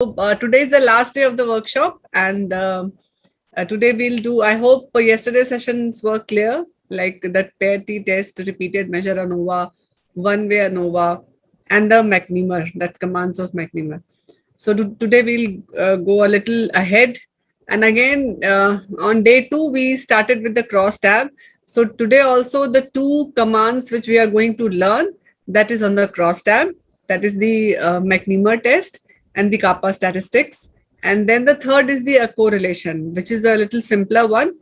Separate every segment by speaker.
Speaker 1: Today is the last day of the workshop, and today we'll do. I hope yesterday's sessions were clear, like that pair T test, repeated measure ANOVA, one-way ANOVA, and the McNemar, that commands of McNemar. So today we'll go a little ahead, and again on day 2 we started with the cross tab. So today also the two commands which we are going to learn, that is on the cross tab, that is the McNemar test and the kappa statistics. And then the third is the correlation, which is a little simpler one.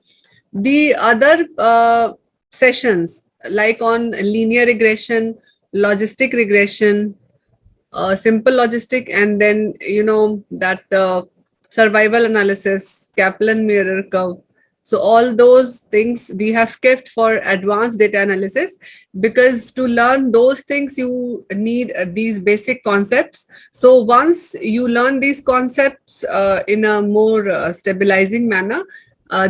Speaker 1: The other sessions, like on linear regression, logistic regression, simple logistic, and then that survival analysis, Kaplan mirror curve. So all those things we have kept for advanced data analysis, because to learn those things you need these basic concepts. So once you learn these concepts in a more stabilizing manner,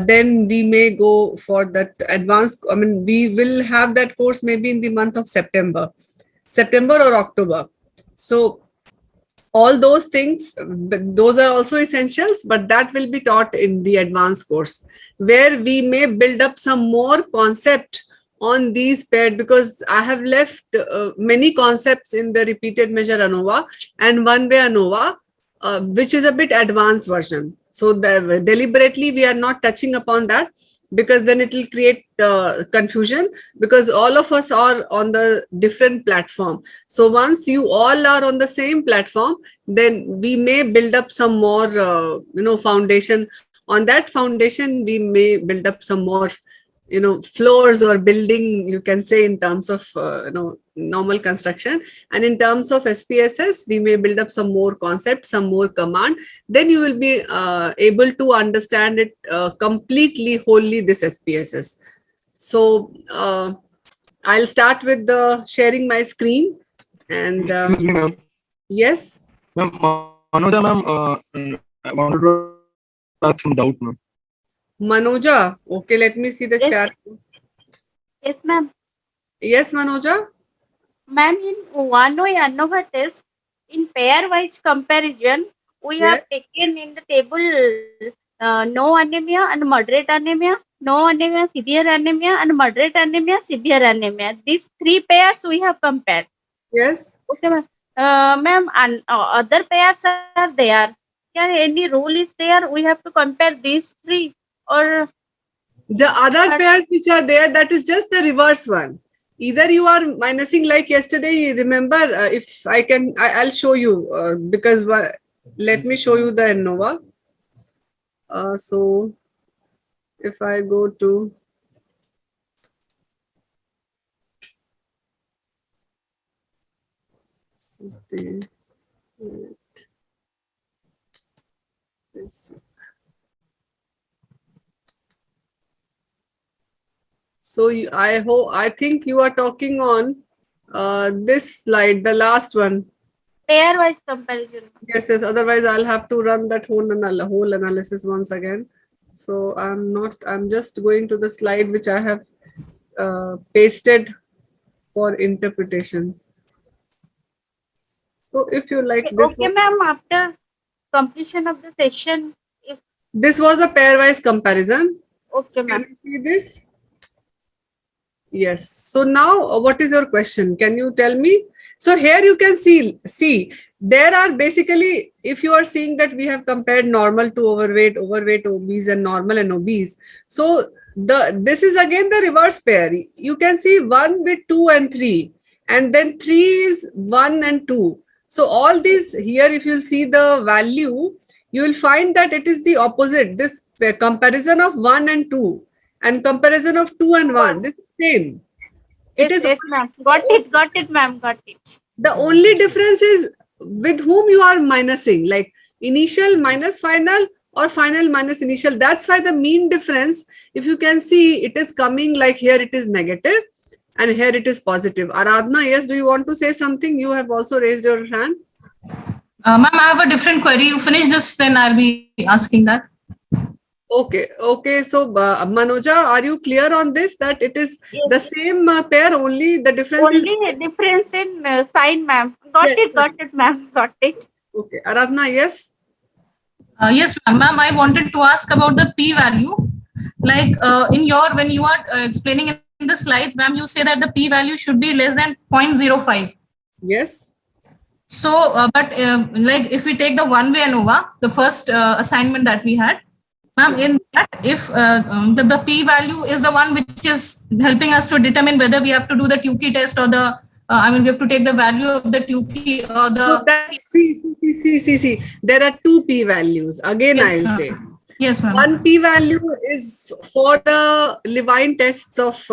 Speaker 1: then we may go for that advanced. I mean, we will have that course maybe in the month of September or October. So all those things, those are also essentials, but that will be taught in the advanced course, where we may build up some more concept on these paired, because I have left many concepts in the repeated measure ANOVA and one-way ANOVA, which is a bit advanced version. So deliberately we are not touching upon that, because then it will create confusion, because all of us are on the different platform. So once you all are on the same platform, then we may build up some more foundation. On that foundation we may build up some more floors or building, you can say, in terms of normal construction. And in terms of SPSS, we may build up some more concepts, some more command. Then you will be able to understand it completely, wholly, this SPSS. So I'll start with the sharing my screen. And
Speaker 2: Excuse me, ma'am.
Speaker 1: yes,
Speaker 2: Ma'am, Manoja, ma'am, I wanted to ask some doubt, ma'am.
Speaker 1: Manoja. Okay, let me see the
Speaker 3: Yes,
Speaker 1: chat.
Speaker 3: yes, ma'am.
Speaker 1: Yes, Manoja.
Speaker 3: Ma'am, in one-way ANOVA test, in pair-wise comparison, we have
Speaker 1: Yes.
Speaker 3: taken in the table no anemia and moderate anemia, no anemia, severe anemia, and moderate anemia, severe anemia. These three pairs we have compared.
Speaker 1: Yes.
Speaker 3: Okay, ma'am. Ma'am, and other pairs are there. Can any rule is there? We have to compare these three, or
Speaker 1: The other pairs which are there, that is just the reverse one. Either you are minusing, like yesterday, remember, if I can, I'll show you, because let me show you the ANOVA. So if I go to, this is the, so I think you are talking on this slide, the last one.
Speaker 3: pair-wise comparison.
Speaker 1: Yes, yes. Otherwise, I'll have to run that whole analysis once again. So I'm just going to the slide which I have pasted for interpretation. So if you like this
Speaker 3: Okay,
Speaker 1: one,
Speaker 3: ma'am. After completion of the session, if
Speaker 1: this was a pairwise comparison. So
Speaker 3: okay,
Speaker 1: can
Speaker 3: ma'am.
Speaker 1: you see this? Yes. So now, what is your question? Can you tell me? So here you can see there are basically, if you are seeing that we have compared normal to overweight, overweight, obese, and normal and obese. So this is again the reverse pair. You can see 1 with 2 and 3, and then 3 is 1 and 2. So all these here, if you'll see the value, you will find that it is the opposite. This comparison of 1 and 2 and comparison of 2 and 1, this is same. It
Speaker 3: Yes,
Speaker 1: is
Speaker 3: yes, ma'am. Got it, ma'am. Got it.
Speaker 1: the only difference is with whom you are minusing, like initial minus final or final minus initial. That's why the mean difference, if you can see, it is coming like here it is negative and here it is positive. Aradhana, yes, do you want to say something? You have also raised your hand.
Speaker 4: Ma'am, I have a different query. You finish this, then I'll be asking that.
Speaker 1: Okay, okay. So, Manoja, are you clear on this, that it is
Speaker 3: Yes.
Speaker 1: the same pair, only the difference is...
Speaker 3: Only difference in sign, ma'am. Got
Speaker 1: Yes.
Speaker 3: it, ma'am. Got it.
Speaker 1: Okay, Aradhana, yes?
Speaker 4: Yes, ma'am. I wanted to ask about the p-value. Like when you are explaining in the slides, ma'am, you say that the p-value should be less than 0.05.
Speaker 1: Yes.
Speaker 4: So, like if we take the one-way ANOVA, the first assignment that we had, ma'am, in that, if the p-value is the one which is helping us to determine whether we have to do the Tukey test or we have to take the value of the Tukey or
Speaker 1: So
Speaker 4: the.
Speaker 1: that see. There are two p values. Again,
Speaker 4: Yes,
Speaker 1: I'll say
Speaker 4: ma'am. Yes, ma'am.
Speaker 1: one p value is for the Levine tests of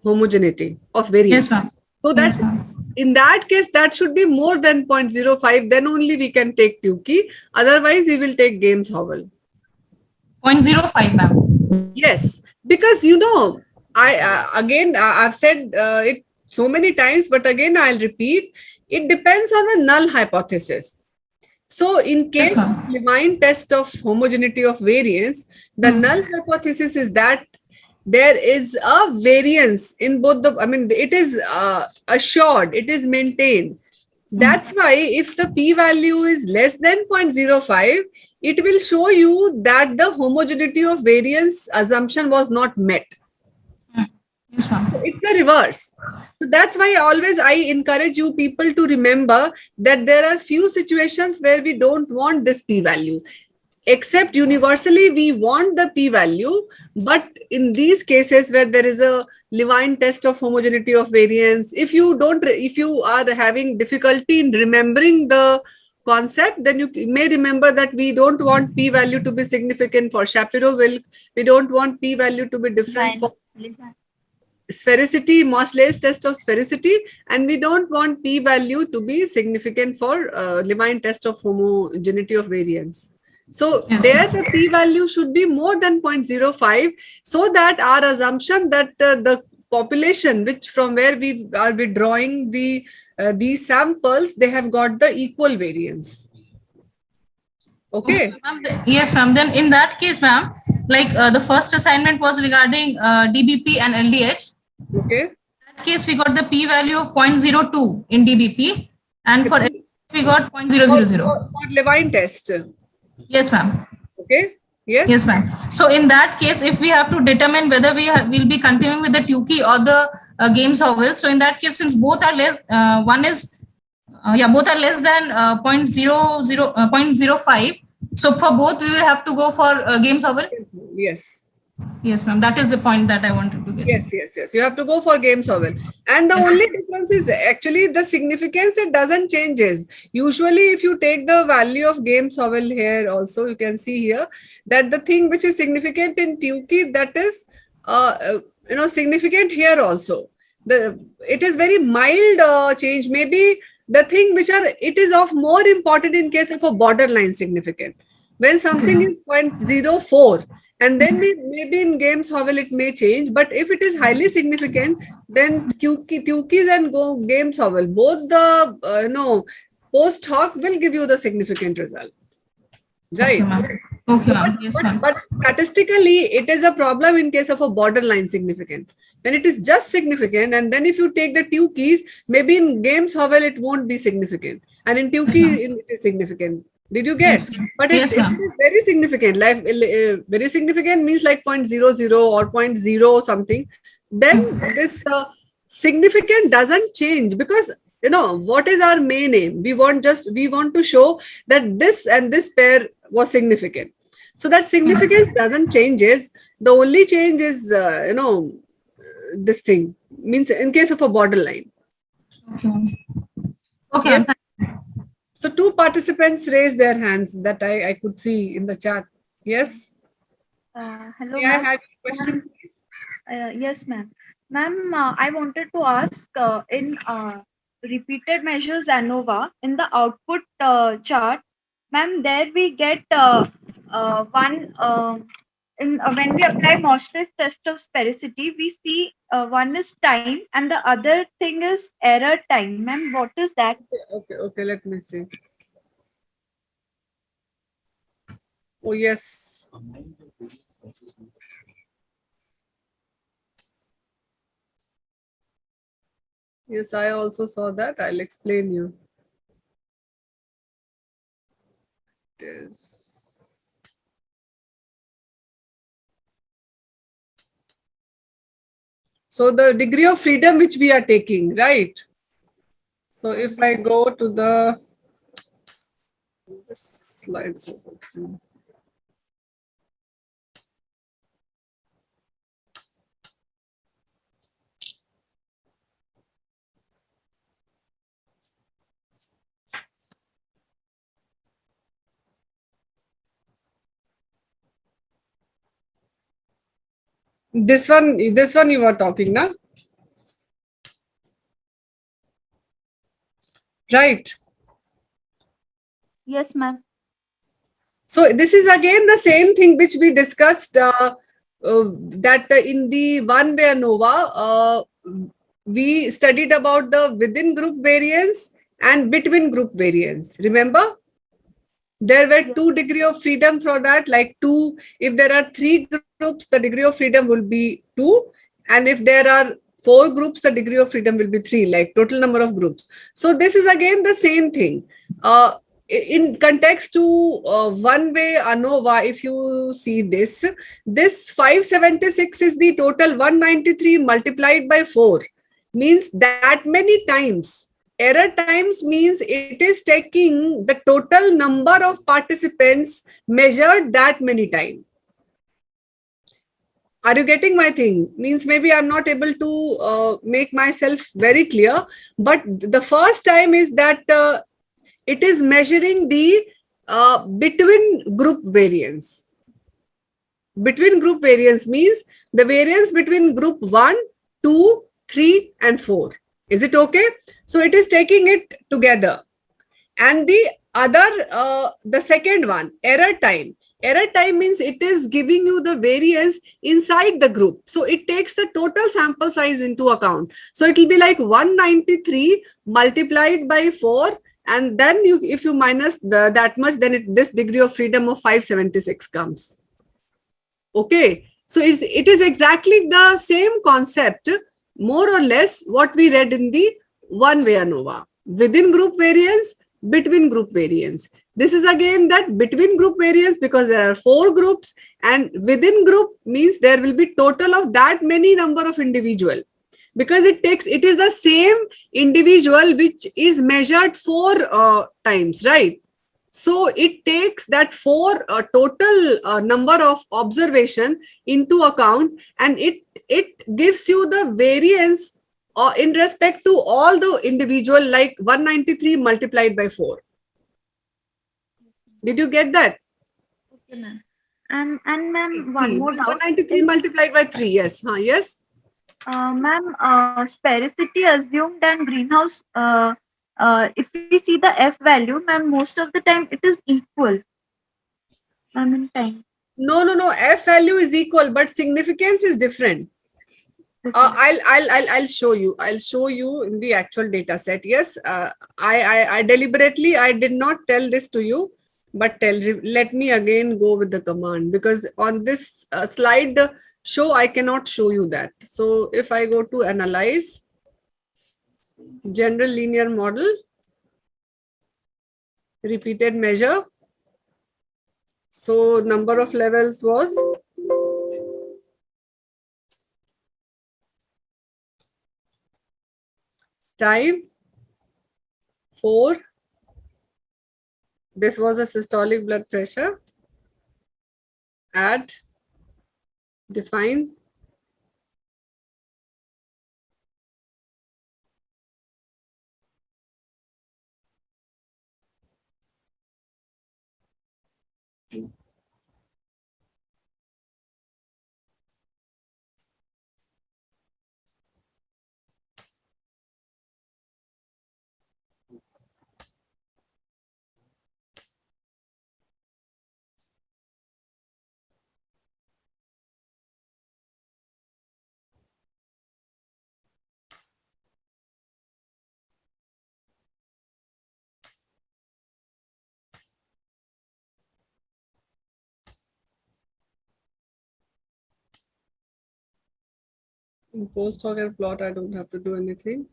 Speaker 1: homogeneity of variance.
Speaker 4: Yes, ma'am.
Speaker 1: So that
Speaker 4: Yes, ma'am.
Speaker 1: in that case, that should be more than 0.05. Then only we can take Tukey. Otherwise, we will take Games Howell.
Speaker 4: 0.05, ma'am.
Speaker 1: Yes, because I've said it so many times, but again I'll repeat. It depends on the null hypothesis. So, in case
Speaker 4: Yes, ma'am.
Speaker 1: of Levine test of homogeneity of variance, the null hypothesis is that there is a variance in both it is assured, it is maintained. That's why if the p-value is less than 0.05, it will show you that the homogeneity of variance assumption was not met.
Speaker 4: Yes, ma'am.
Speaker 1: It's the reverse. So that's why I encourage you people to remember that there are few situations where we don't want this p-value. Except universally, we want the p-value, but in these cases where there is a Levine test of homogeneity of variance, if you are having difficulty in remembering the concept, then you may remember that we don't want p-value to be significant for Shapiro-Wilk. We don't want p-value to be different for sphericity, Mosley's test of sphericity, and we don't want p-value to be significant for Levine test of homogeneity of variance. So
Speaker 4: Yes,
Speaker 1: there the p-value should be more than 0.05, so that our assumption that the population which from where we are withdrawing these samples, they have got the equal variance. Okay.
Speaker 4: Ma'am, yes, ma'am. Then in that case, ma'am, like the first assignment was regarding DBP and LDH.
Speaker 1: Okay.
Speaker 4: In that case, we got the p-value of 0.02 in DBP, and for LDH, we got 0.000.
Speaker 1: For Levine test.
Speaker 4: Yes, ma'am.
Speaker 1: Okay. Yes.
Speaker 4: Yes, ma'am. So in that case, if we have to determine whether will be continuing with the Tukey or the Games Howell, so in that case, since both are less, both are less than 0.05. So for both, we will have to go for Games Howell.
Speaker 1: Yes.
Speaker 4: Yes, ma'am. That is the point that I wanted to get.
Speaker 1: Yes. You have to go for Games Howell. And the only difference is actually the significance, it doesn't changes. Usually, if you take the value of Games Howell here also, you can see here that the thing which is significant in Tukey, that is significant here also. It is very mild change. Maybe the thing it is of more important in case of a borderline significant. When something is 0.04, and then maybe in Games Howell it may change, but if it is highly significant, then Tukey's and Games Howell, both the post hoc will give you the significant result. Right.
Speaker 4: Okay, ma'am. Yes, ma'am.
Speaker 1: But statistically, it is a problem in case of a borderline significant. When it is just significant, and then if you take the Tukey's, maybe in Games Howell it won't be significant, and in Tukey it is significant. Did you get? But it is very significant. Like very significant means like 0.00 or 0.0 something. Then this significant doesn't change, because what is our main aim? We want to show that this and this pair was significant. So that significance doesn't changes. The only change is this thing means in case of a borderline.
Speaker 4: Okay.
Speaker 1: Yes? So 2 participants raised their hands that I could see in the chat. Yes.
Speaker 3: Hello.
Speaker 1: May I have a question, please?
Speaker 3: Yes, ma'am. Ma'am, I wanted to ask in repeated measures ANOVA in the output chart, ma'am, there we get one when we apply Mosley's test of sphericity, we see one is time and the other thing is error time. Ma'am, what is that?
Speaker 1: Okay, let me see. Oh, yes. Yes, I also saw that. I'll explain you. It is So the degree of freedom which we are taking, right? So if I go to the slides. This one you were talking, na? Right.
Speaker 3: Yes, ma'am.
Speaker 1: So this is again the same thing which we discussed that in the one-way ANOVA, we studied about the within group variance and between group variance. Remember? There were 2 degree of freedom for that, like 2. If there are 3 groups, the degree of freedom will be 2. And if there are 4 groups, the degree of freedom will be 3, like total number of groups. So this is again the same thing. In context to one-way ANOVA, if you see this 576 is the total 193 multiplied by 4, means that many times. Error times means it is taking the total number of participants measured that many times. Are you getting my thing? Means maybe I'm not able to make myself very clear, but the first time is that it is measuring the between group variance. Between group variance means the variance between group 1, 2, 3 and 4. Is it okay? So it is taking it together. And the other, the second one, error time. Error time means it is giving you the variance inside the group. So it takes the total sample size into account. So it will be like 193 multiplied by 4. And then you, if you minus that much, then this degree of freedom of 576 comes. Okay. So it is exactly the same concept, more or less what we read in the one-way ANOVA. Within group variance, between group variance. This is again that between group variance because there are 4 groups, and within group means there will be total of that many number of individual, because it is the same individual which is measured 4 times, right? So it takes that 4 total number of observation into account, and it gives you the variance in respect to all the individual, like 193 multiplied by 4. Did you get that?
Speaker 3: Okay, ma'am. And ma'am, one more doubt.
Speaker 1: 193 multiplied by 3. Yes. Yes.
Speaker 3: Ma'am, sphericity assumed and greenhouse. If we see the F value, ma'am, most of the time it is equal. Ma'am, in time.
Speaker 1: No. F value is equal, but significance is different.
Speaker 3: Okay.
Speaker 1: I'll show you. I'll show you in the actual data set. Yes, I deliberately I did not tell this to you, but let me again go with the command, because on this slide show I cannot show you that. So if I go to analyze general linear model, repeated measure. So number of levels was time 4. This was a systolic blood pressure. Add, define, in post hoc and plot. I don't have to do anything.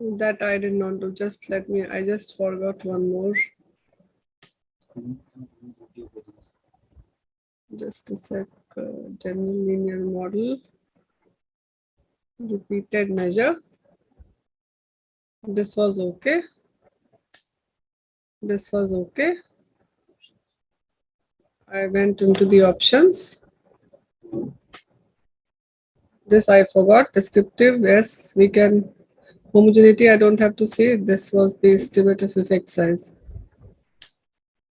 Speaker 1: That I did not do. Just let me, I just forgot one more. Just a sec. General linear model. Repeated measure. This was okay. This was okay. I went into the options. This I forgot. Descriptive, yes, we can. Homogeneity, I don't have to say. This was the estimative effect size.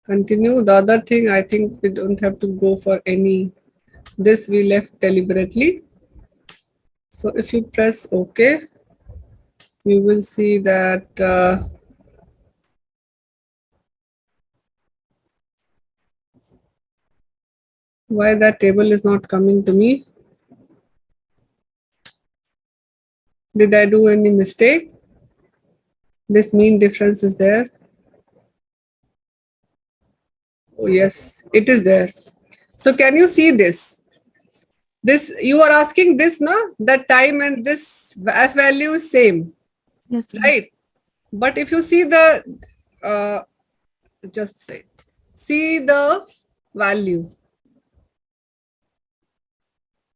Speaker 1: Continue. The other thing, I think we don't have to go for any. This we left deliberately. So if you press OK, you will see that why that table is not coming to me. Did I do any mistake? This mean difference is there. Oh yes, it is there. So can you see this? This, you are asking this, na? That time and this F value is same,
Speaker 3: Yes, ma'am.
Speaker 1: right? But if you see the, just say, see the value.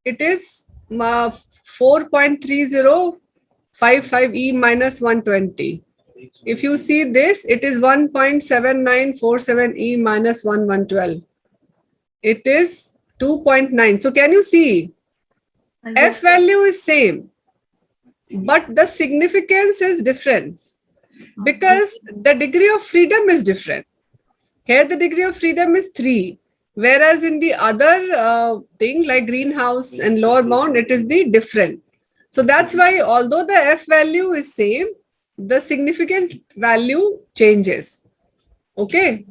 Speaker 1: It is 4.3055 E minus 120. If you see this, it is 1.7947 E minus 1112. It is 2.9. So can you see? F value is same, but the significance is different because the degree of freedom is different. Here the degree of freedom is 3, whereas in the other thing like greenhouse and lower bound, it is the different. So that's why although the F value is same, the significant value changes. Okay.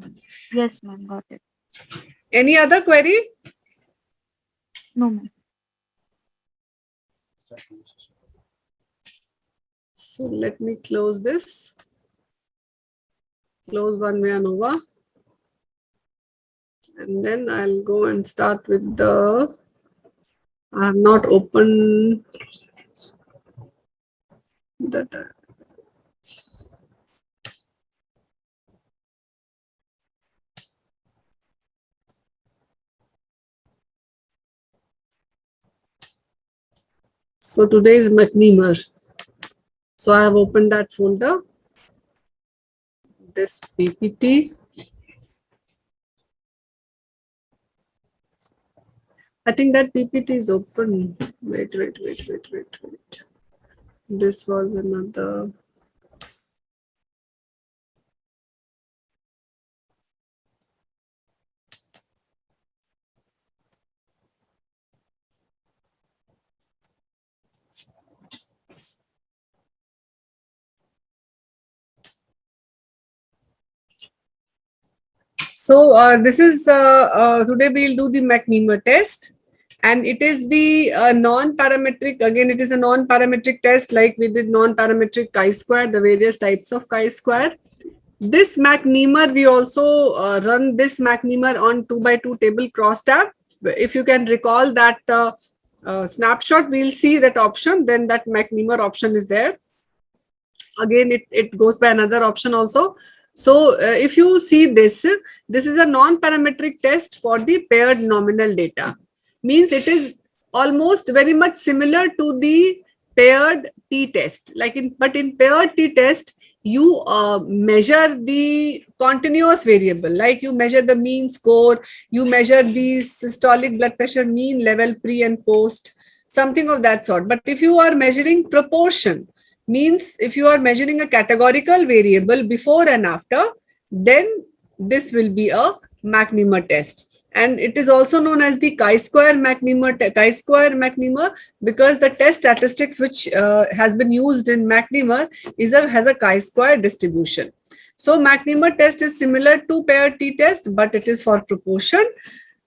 Speaker 3: Yes, ma'am. Got it.
Speaker 1: Any other query?
Speaker 3: No, ma'am.
Speaker 1: So let me close this. Close one-way ANOVA. And then I'll go and start with the, I have not opened the. So today is McNemer. So I have opened that folder. This PPT. I think that PPT is open. Wait. This was another. So this is, today we'll do the McNemer test. And it is the non-parametric, again, it is a non-parametric test like we did non-parametric chi-square, the various types of chi-square. This McNemer, we also run this McNemer on 2x2 table crosstab. If you can recall that snapshot, we'll see that option, then that McNemer option is there. Again, it goes by another option also. So if you see this is a non-parametric test for the paired nominal data. Means it is almost very much similar to the paired t-test. But in paired t-test, you measure the continuous variable, like you measure the mean score, you measure the systolic blood pressure mean level pre and post, something of that sort. But if you are measuring proportion, means if you are measuring a categorical variable before and after, then this will be a McNemer test. And it is also known as the chi-square McNemer, because the test statistics which has been used in McNemer has a chi-square distribution. So McNemer test is similar to paired t-test, but it is for proportion.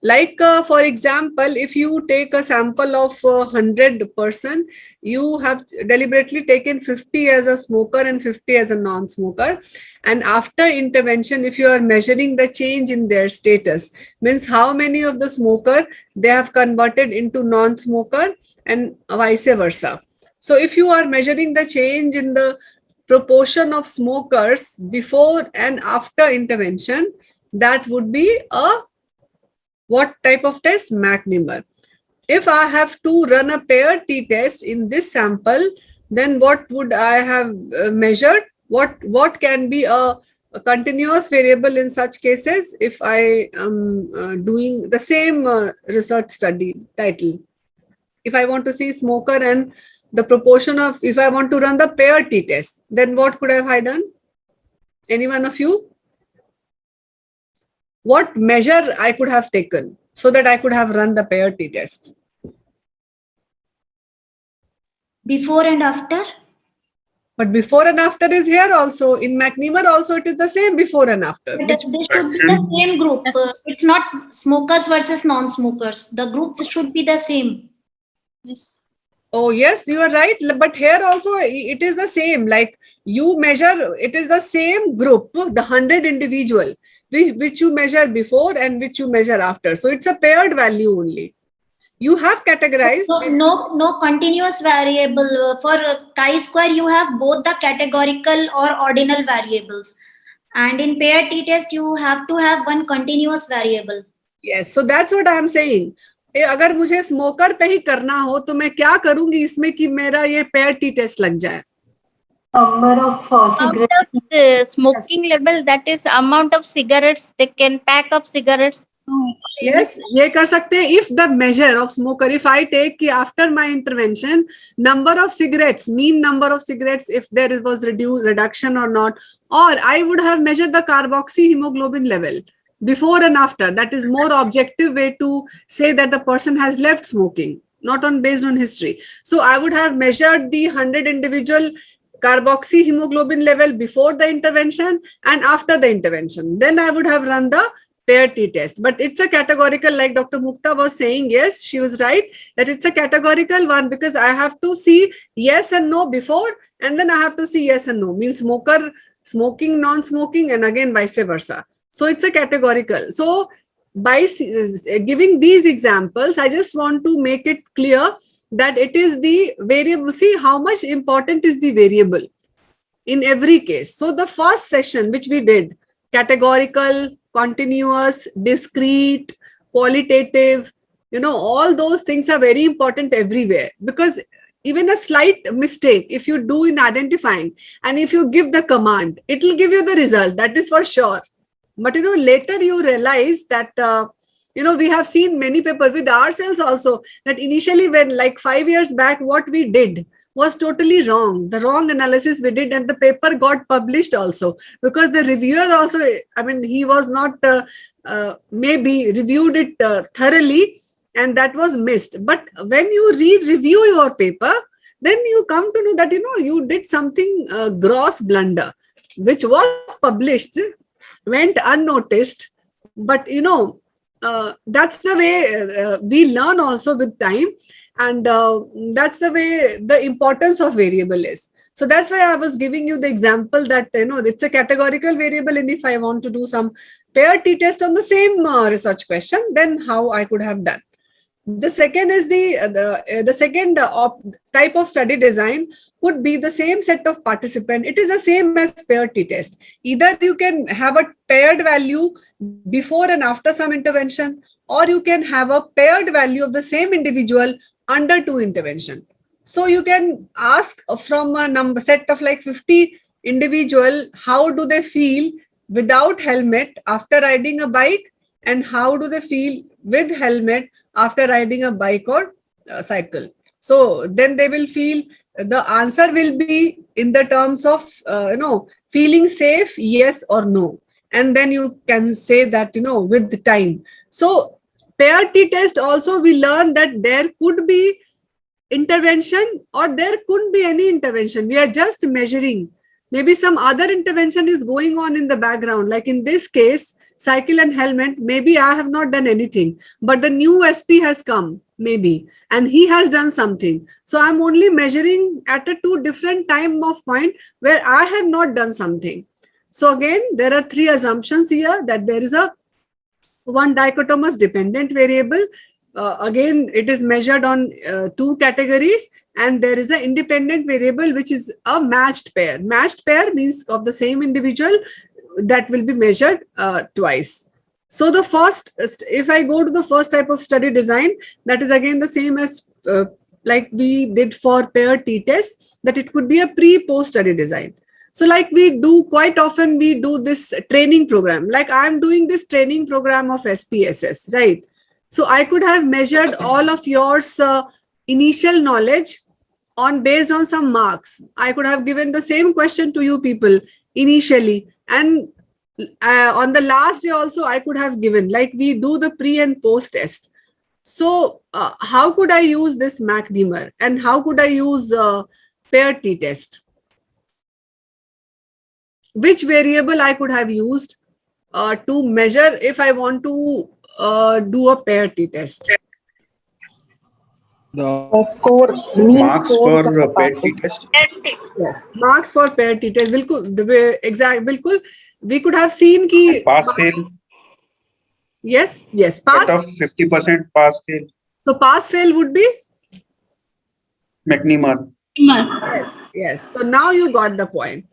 Speaker 1: Like, for example, if you take a sample of 100 person, you have deliberately taken 50 as a smoker and 50 as a non-smoker. And after intervention, if you are measuring the change in their status, means how many of the smoker they have converted into non-smoker and vice versa. So if you are measuring the change in the proportion of smokers before and after intervention, that would be a what type of test? McNemar. If I have to run a pair t-test in this sample, then what would I have measured? What can be a continuous variable in such cases if I am doing the same research study title? If I want to see smoker and the proportion of, if I want to run the pair t-test, then what could have I done? Any one of you? What measure I could have taken so that I could have run the pair t-test?
Speaker 5: Before and after?
Speaker 1: But before and after is here also. In McNemar also it is the same before and after.
Speaker 5: But they should be the same group. It's not smokers versus non-smokers. The group should be the same.
Speaker 3: Yes.
Speaker 1: Oh yes, you are right. But here also it is the same. Like you measure, it is the same group, the 100 individual, which you measure before and which you measure after. So it's a paired value only. You have categorized.
Speaker 5: No continuous variable. For chi-square, you have both the categorical or ordinal variables. And in paired t-test, you have to have one continuous variable.
Speaker 1: Yes, so that's what I am saying. अगर मुझे smoker पे ही करना हो तो मैं क्या करूंगी इसमें कि मेरा ये पेयर टी टेस्ट लग जाए?
Speaker 6: Number of cigarettes.
Speaker 3: Smoking level, that is amount of cigarettes they can pack up cigarettes.
Speaker 1: Yes, ये कर सकते हैं. If the measure of smoker, if I take कि after my intervention, number of cigarettes, mean number of cigarettes, if there was reduction or not, or I would have measured the carboxyhemoglobin level before and after. That is more objective way to say that the person has left smoking, not on based on history. So I would have measured the 100 individual carboxyhemoglobin level before the intervention and after the intervention. Then I would have run the pair t-test. But it's a categorical, like Dr. Mukta was saying. Yes, she was right that it's a categorical one because I have to see yes and no before, and then I have to see yes and no, means smoker, smoking, non-smoking, and again vice versa. So it's a categorical. So by giving these examples, I just want to make it clear that it is the variable. See how much important is the variable in every case. So the first session which we did, categorical, continuous, discrete, qualitative, all those things are very important everywhere, because even a slight mistake, if you do in identifying and if you give the command, it will give you the result, that is for sure. But later you realize that we have seen many papers with ourselves also, that initially when like 5 years back, what we did was totally wrong. The wrong analysis we did, and the paper got published also because the reviewer also, he was not maybe reviewed it thoroughly, and that was missed. But when you review your paper, then you come to know that you did something gross blunder, which was published, went unnoticed. But that's the way we learn also with time. And that's the way the importance of variable is. So that's why I was giving you the example that, it's a categorical variable. And if I want to do some pair t-test on the same research question, then how I could have done. The second is the second type of study design could be the same set of participants. It is the same as pair t-test. Either you can have a paired value before and after some intervention, or you can have a paired value of the same individual under 2 intervention. So you can ask from a set of like 50 individual, how do they feel without helmet after riding a bike, and how do they feel with helmet after riding a bike or cycle. So then they will feel, the answer will be in the terms of feeling safe, yes or no, and then you can say that with the time. So pair t-test also, we learn that there could be intervention or there couldn't be any intervention. We are just measuring. Maybe some other intervention is going on in the background. Like in this case, cycle and helmet, maybe I have not done anything, but the new SP has come, maybe, and he has done something. So I'm only measuring at a 2 different time of point where I have not done something. So again, there are 3 assumptions here, that there is a one dichotomous dependent variable, again, it is measured on 2 categories, and there is an independent variable which is a matched pair. Matched pair means of the same individual that will be measured twice. So the first, if I go to the first type of study design, that is again the same as like we did for pair t-test, that it could be a pre-post study design. So like we do quite often, we do this training program, like I'm doing this training program of SPSS, right? So I could have measured all of yours initial knowledge based on some marks. I could have given the same question to you people initially, and on the last day also I could have given, like we do the pre and post test. So how could I use this McNemer, and how could I use pair t-test? Which variable I could have used to measure if I want to do a pair t-test?
Speaker 2: The
Speaker 6: Score, mean
Speaker 7: Marks
Speaker 6: scores
Speaker 7: for
Speaker 6: of the
Speaker 7: pair
Speaker 6: participants.
Speaker 7: t-test.
Speaker 1: Yes, marks for pair t-test. बिल्कुल, the way exact, बिल्कुल. We could have seen कि
Speaker 7: Pass fail.
Speaker 1: yes,
Speaker 7: Cut
Speaker 1: pass.
Speaker 7: off 50% pass fail.
Speaker 1: So pass fail would be
Speaker 7: McNemer.
Speaker 1: yes. So now you got the point.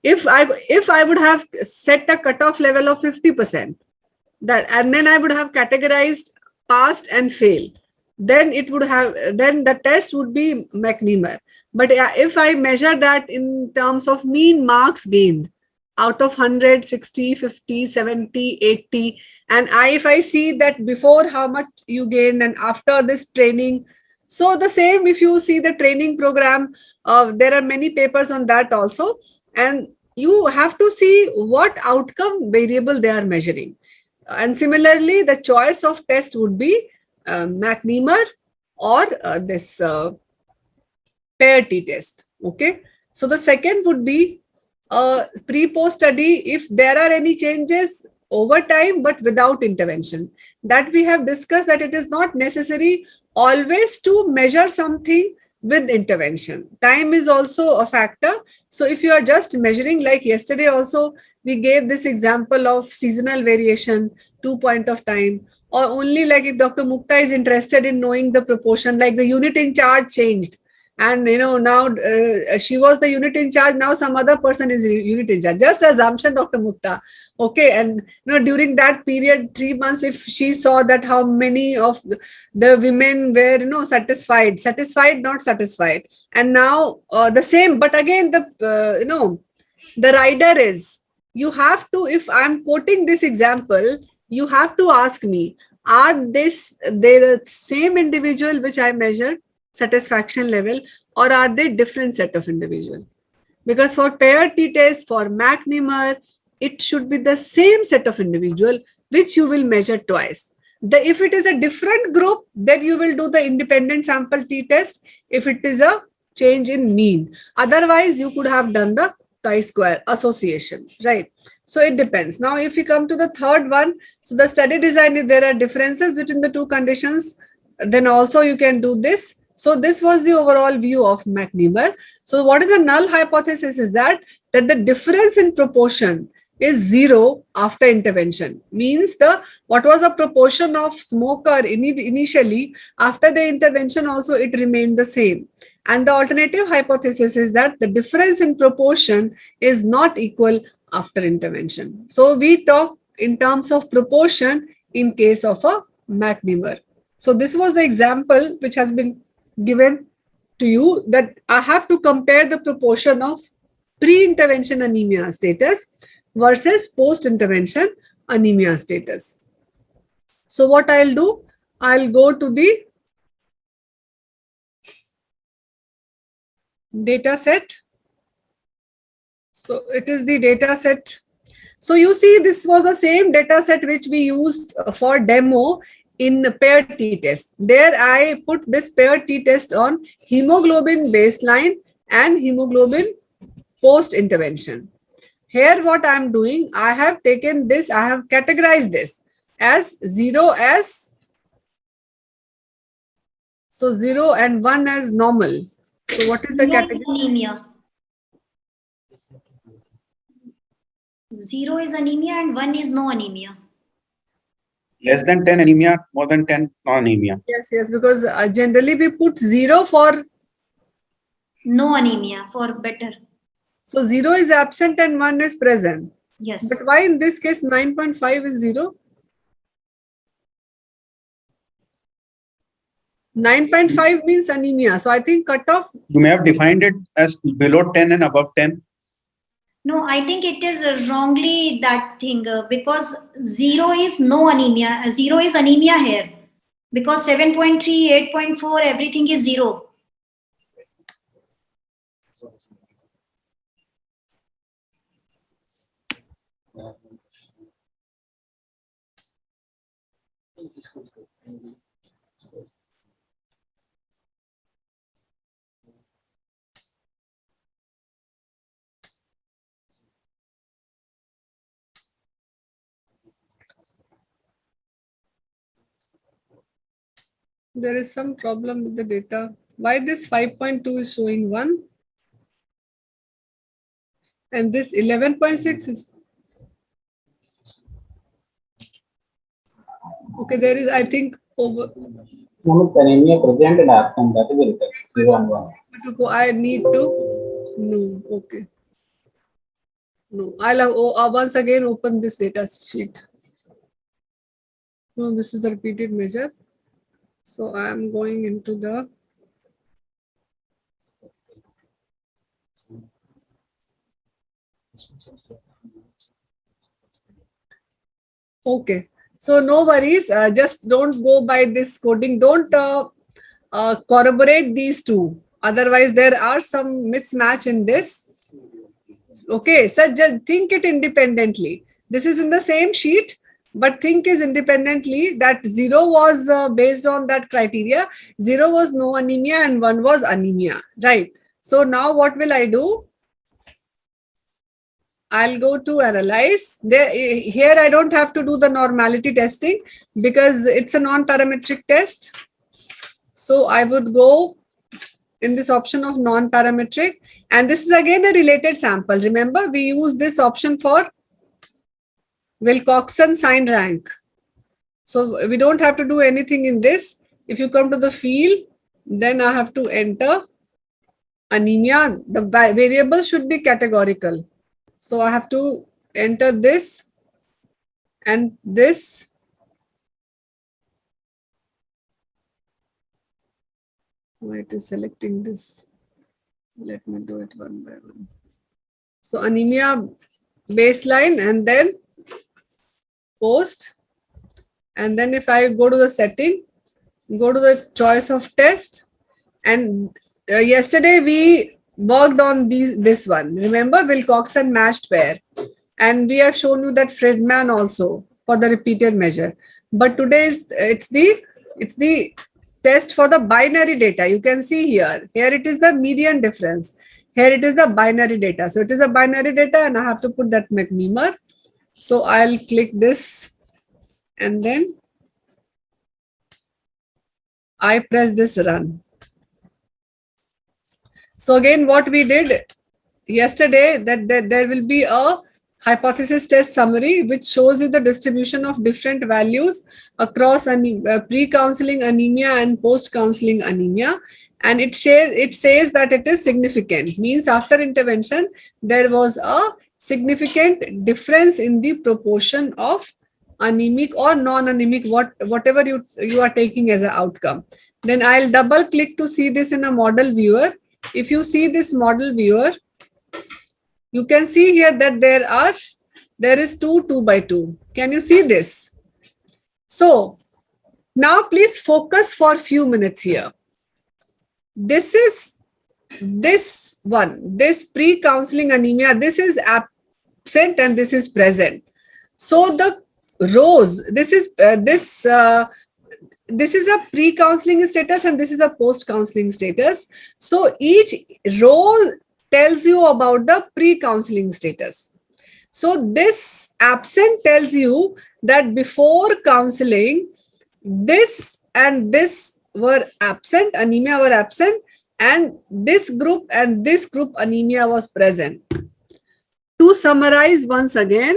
Speaker 1: If I would have set a cutoff level of 50%, that, and then I would have categorized passed and fail, then it would have, then the test would be McNemer. But if I measure that in terms of mean marks gained out of 100, 60, 50, 70, 80, and if I see that before how much you gained and after this training, so the same, if you see the training program, there are many papers on that also, and you have to see what outcome variable they are measuring. And similarly, the choice of test would be McNemer or this pair t-test. Okay. So the second would be pre-post study if there are any changes over time but without intervention. That we have discussed that it is not necessary always to measure something with intervention. Time is also a factor. So if you are just measuring, like yesterday also, we gave this example of seasonal variation, 2 point of time, or only like if Dr. Mukta is interested in knowing the proportion, like the unit in charge changed. And now she was the unit in charge, now some other person is unit in charge. Just assumption, Dr. Mukta. Okay, and during that period, 3 months, if she saw that how many of the women were satisfied, not satisfied, and now the same. But again, the rider is, you have to, if I'm quoting this example, you have to ask me, are they the same individual which I measured satisfaction level, or are they different set of individual? Because for pair t-test, for McNemer, it should be the same set of individual which you will measure twice. If it is a different group, then you will do the independent sample t-test if it is a change in mean. Otherwise, you could have done the chi-square association, right? So it depends. Now, if you come to the third one, so the study design, if there are differences between the two conditions, then also you can do this. So this was the overall view of McNemer. So what is the null hypothesis is that the difference in proportion is 0 after intervention. Means what was the proportion of smoker initially, after the intervention also it remained the same. And the alternative hypothesis is that the difference in proportion is not equal after intervention. So we talk in terms of proportion in case of a McNemer. So this was the example which has been given to you, that I have to compare the proportion of pre-intervention anemia status versus post-intervention anemia status. So what I'll do, I'll go to the data set. So it is the data set. So you see, this was the same data set which we used for demo in pair t-test. There I put this pair t-test on hemoglobin baseline and hemoglobin post-intervention. Here what I'm doing, I have taken this, I have categorized this as 0 as, so 0 and 1 as normal. So what is the category?
Speaker 5: Anemia. 0 is anemia and 1 is no anemia.
Speaker 7: Less than 10 anemia, more than 10 non-anemia.
Speaker 1: Yes, because generally we put 0 for,
Speaker 5: No anemia for better.
Speaker 1: so 0 is absent and 1 is present.
Speaker 5: Yes.
Speaker 1: But why in this case 9.5 is 0? 9.5 means anemia. So I think cutoff.
Speaker 7: You may have defined it as below 10 and above 10.
Speaker 5: No, I think it is wrongly that thing because 0 is no anemia. 0 is anemia here because 7.3, 8.4, everything is 0.
Speaker 1: There is some problem with the data. Why this 5.2 is showing 1? And this 11.6 is. Okay, there is, I think, over.
Speaker 8: anemia present and absent, that is the result. 0 and 1.
Speaker 1: I need to. No, okay. No, I'll once again open this data sheet. No, this is the repeated measure. So I am going into the. Okay, so no worries. Just don't go by this coding. Don't corroborate these two. Otherwise, there are some mismatch in this. Okay, so just think it independently. This is in the same sheet, but think is independently that 0 was based on that criteria. 0 was no anemia and 1 was anemia, right? So now what will I do? I'll go to analyze. Here I don't have to do the normality testing because it's a non-parametric test. So I would go in this option of non-parametric, and this is again a related sample. Remember, we use this option for Wilcoxon sign rank. So we don't have to do anything in this. If you come to the field, then I have to enter anemia. The variable should be categorical. So I have to enter this and this. Why it is selecting this? Let me do it one by one. So anemia baseline and then post. And then if I go to the setting, go to the choice of test. And yesterday we worked on this one. Remember Wilcoxon matched pair. And we have shown you that Friedman also for the repeated measure. But today it's the test for the binary data. You can see here. Here it is the median difference. Here it is the binary data. So it is a binary data and I have to put that McNemer. So I'll click this and then I press this run. So again, what we did yesterday, that there will be a hypothesis test summary which shows you the distribution of different values across pre-counseling anemia and post-counseling anemia. And it says that it is significant, means after intervention, there was a significant difference in the proportion of anemic or non-anemic, whatever you are taking as an outcome. Then I'll double click to see this in a model viewer. If you see this model viewer, you can see here that there is 2 by 2. Can you see this? So now please focus for a few minutes here. This is this one, this pre-counseling anemia, this is absent and this is present. So the rows, this is a pre-counseling status and this is a post-counseling status. So each row tells you about the pre-counseling status. So this absent tells you that before counseling, this and this were absent, anemia were absent, and this group anemia was present. To summarize once again,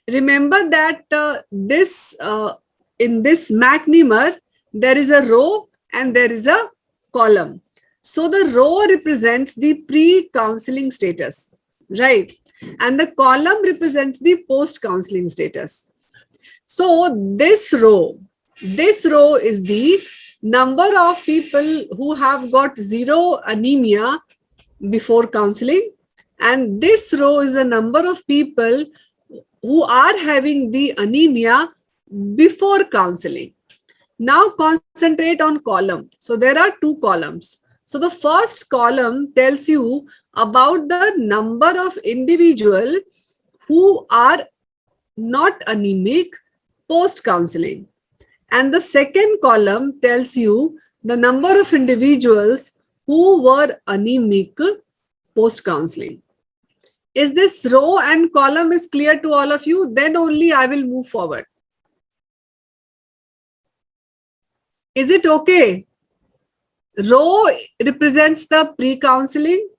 Speaker 1: remember that this in this McNemar, there is a row and there is a column. So the row represents the pre-counseling status, right? And the column represents the post-counseling status. So this row is the number of people who have got zero anemia before counseling, and this row is the number of people who are having the anemia before counseling. Now concentrate on column. So there are two columns. So the first column tells you about the number of individuals who are not anemic post counseling. And the second column tells you the number of individuals who were anemic post counseling. Is this row and column is clear to all of you? Then only I will move forward. Is it okay? Row represents the pre-counseling,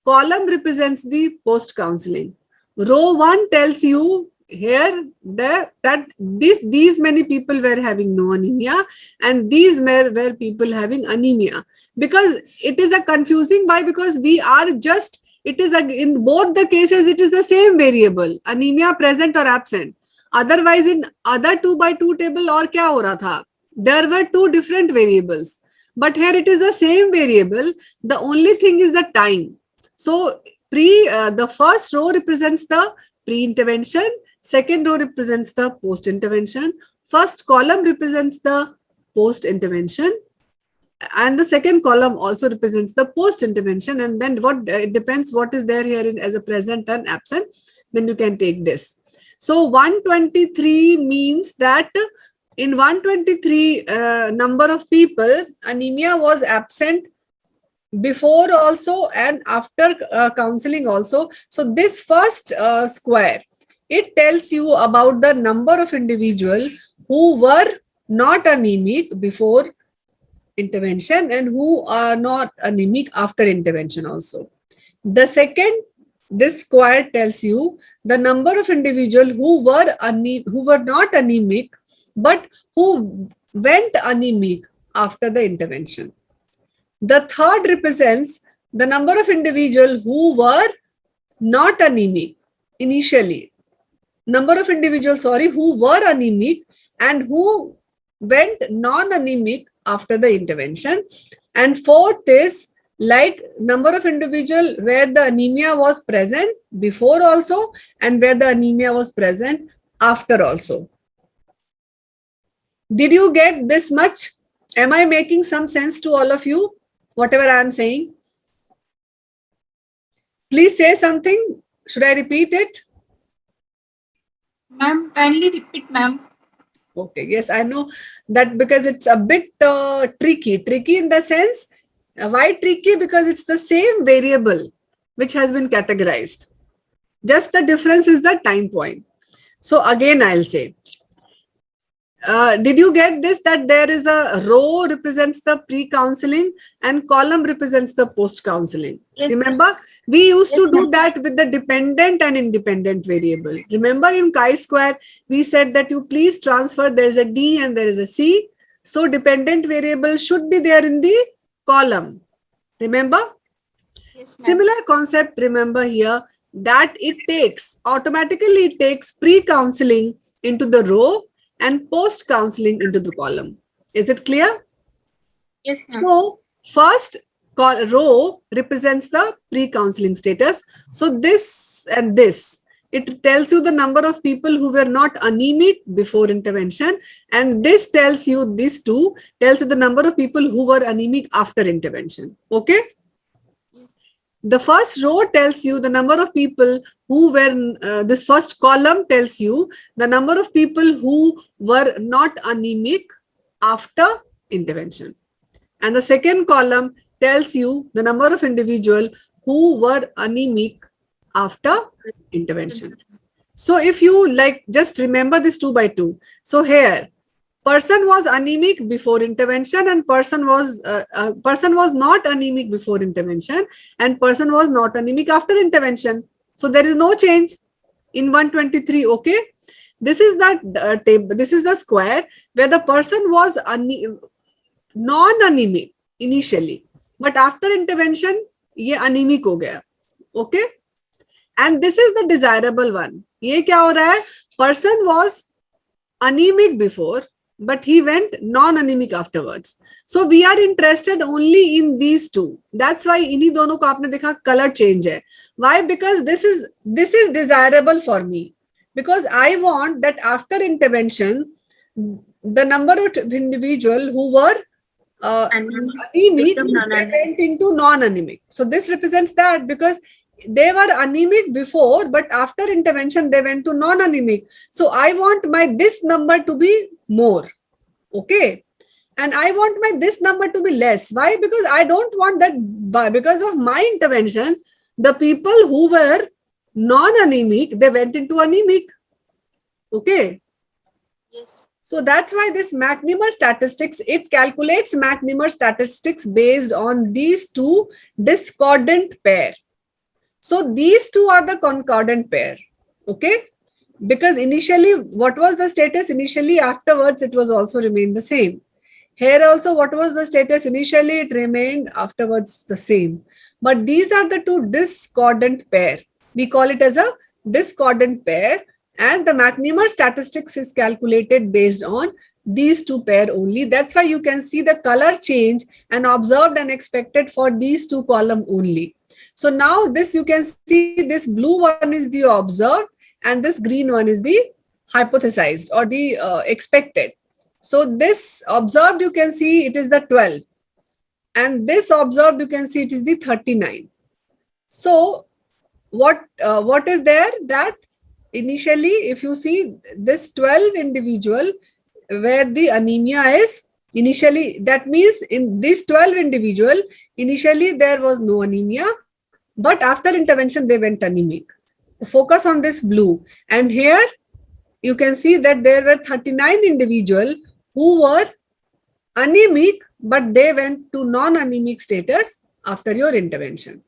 Speaker 1: column represents the post-counseling. Row 1 tells you here that these many people were having no anemia and these were people having anemia. Because it is a confusing, why? Because we are just, it is in both the cases, it is the same variable, anemia present or absent. Otherwise, in other 2x2 table, or kya ho raha tha? There were two different variables. But here it is the same variable. The only thing is the time. So the first row represents the pre-intervention. Second row represents the post-intervention. First column represents the post-intervention. And the second column also represents the post-intervention. And then it depends what is there here as a present and absent. Then you can take this. So 123 means that in 123 number of people, anemia was absent before also and after counseling also. So this first square, it tells you about the number of individuals who were not anemic before intervention and who are not anemic after intervention also. The second, this square tells you the number of individuals who were not anemic but who went anemic after the intervention. The third represents the number of individuals who were not anemic initially. Number of individuals, who were anemic and who went non-anemic after the intervention. And fourth is like number of individuals where the anemia was present before also and where the anemia was present after also. Did you get this much? Am I making some sense to all of you? Whatever I am saying? Please say something. Should I repeat it?
Speaker 3: Ma'am, kindly repeat, ma'am.
Speaker 1: Okay, yes, I know that because it's a bit tricky. Tricky in the sense, why tricky? Because it's the same variable which has been categorized. Just the difference is the time point. So again, I'll say, did you get this, that there is a row represents the pre-counseling and column represents the post-counseling?
Speaker 3: Yes,
Speaker 1: remember, we used to
Speaker 3: Yes,
Speaker 1: do
Speaker 3: ma'am.
Speaker 1: that with the dependent and independent variable. Remember in chi-square, we said that you please transfer, there is a D and there is a C. So dependent variable should be there in the column. Remember?
Speaker 3: Yes, ma'am.
Speaker 1: Similar concept, remember here, that it automatically takes pre-counseling into the row and post-counseling into the column. Is it clear?
Speaker 3: Yes, ma'am.
Speaker 1: So first row represents the pre-counseling status. So this and this, it tells you the number of people who were not anemic before intervention. And this tells you, these two tells you the number of people who were anemic after intervention. Okay? The first row tells you the number of people who were, this first column tells you the number of people who were not anemic after intervention. And the second column tells you the number of individuals who were anemic after intervention. So if you like, just remember this 2 by 2. So here, person was anemic before intervention and person was not anemic before intervention and person was not anemic after intervention. So there is no change in 123. Okay. This is that table. This is the square where the person was non-anemic initially, but after intervention, ये anemic हो गया. Okay, and this is the desirable one. ये क्या हो रहा है? Person was anemic before, but he went non-anemic afterwards. So we are interested only in these two. That's why इन्हीं दोनों को आपने देखा color change है. Why? Because this is desirable for me. Because I want that after intervention, the number of individuals who were anemic went into non-anemic. So this represents that, because they were anemic before, but after intervention they went to non-anemic. So I want this number to be more. Okay, and I want this number to be less. Why? Because I don't want that, because of my intervention, the people who were non-anemic, they went into anemic. Okay.
Speaker 6: Yes.
Speaker 1: So that's why this McNemar statistics, it calculates McNemar statistics based on these two discordant pair. So these two are the concordant pair. Okay. Because initially, what was the status initially? Afterwards, it was also remained the same. Here also, what was the status initially? It remained afterwards the same. But these are the two discordant pair. We call it as a discordant pair, and the McNemar statistics is calculated based on these two pair only. That's why you can see the color change and observed and expected for these two column only. So now this, you can see this blue one is the observed and this green one is the hypothesized or the expected. So this observed, you can see it is the 12, and this observed, you can see it is the 39. So what is there? That initially, if you see this 12 individual where the anemia is initially, that means in this 12 individual, initially there was no anemia, but after intervention they went anemic. Focus on this blue, and here you can see that there were 39 individuals who were anemic, but they went to non-anemic status after your intervention.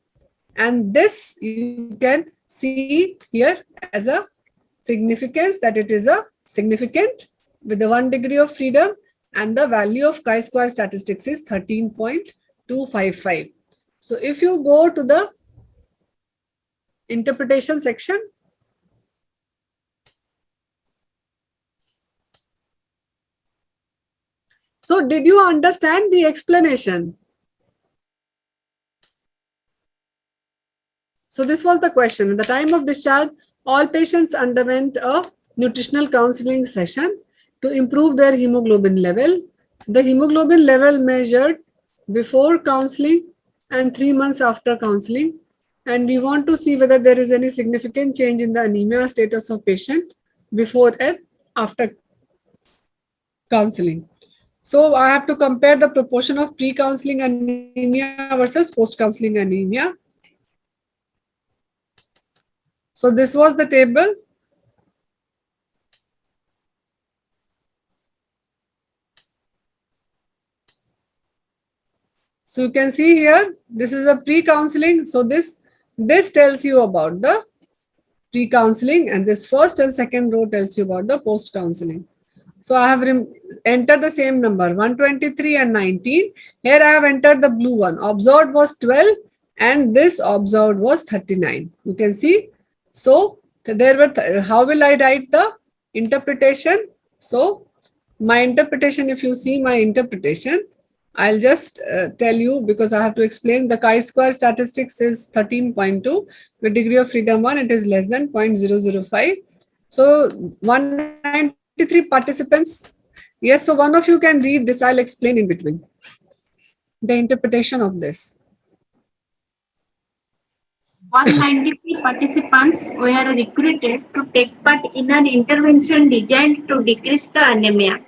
Speaker 1: And this you can see here as a significance, that it is a significant with the 1 degree of freedom, and the value of chi-square statistics is 13.255. So if you go to the interpretation section, so did you understand the explanation? So this was the question. At the time of discharge, all patients underwent a nutritional counseling session to improve their hemoglobin level. The hemoglobin level measured before counseling and 3 months after counseling. And we want to see whether there is any significant change in the anemia status of patient before and after counseling. So I have to compare the proportion of pre-counseling anemia versus post-counseling anemia. So this was the table. So you can see here, this is a pre-counseling. So this tells you about the pre-counseling, and this first and second row tells you about the post-counseling. So I have entered the same number, 123 and 19. Here I have entered the blue one. Observed was 12 and this observed was 39. You can see. So there were, how will I write the interpretation? So my interpretation, if you see my interpretation, I'll just tell you, because I have to explain. The chi-square statistics is 13.2. With degree of freedom 1, it is less than 0.005. So 193 participants. Yes, so one of you can read this. I'll explain in between the interpretation of this.
Speaker 6: 193 participants were recruited to take part in an intervention designed to decrease the anemia.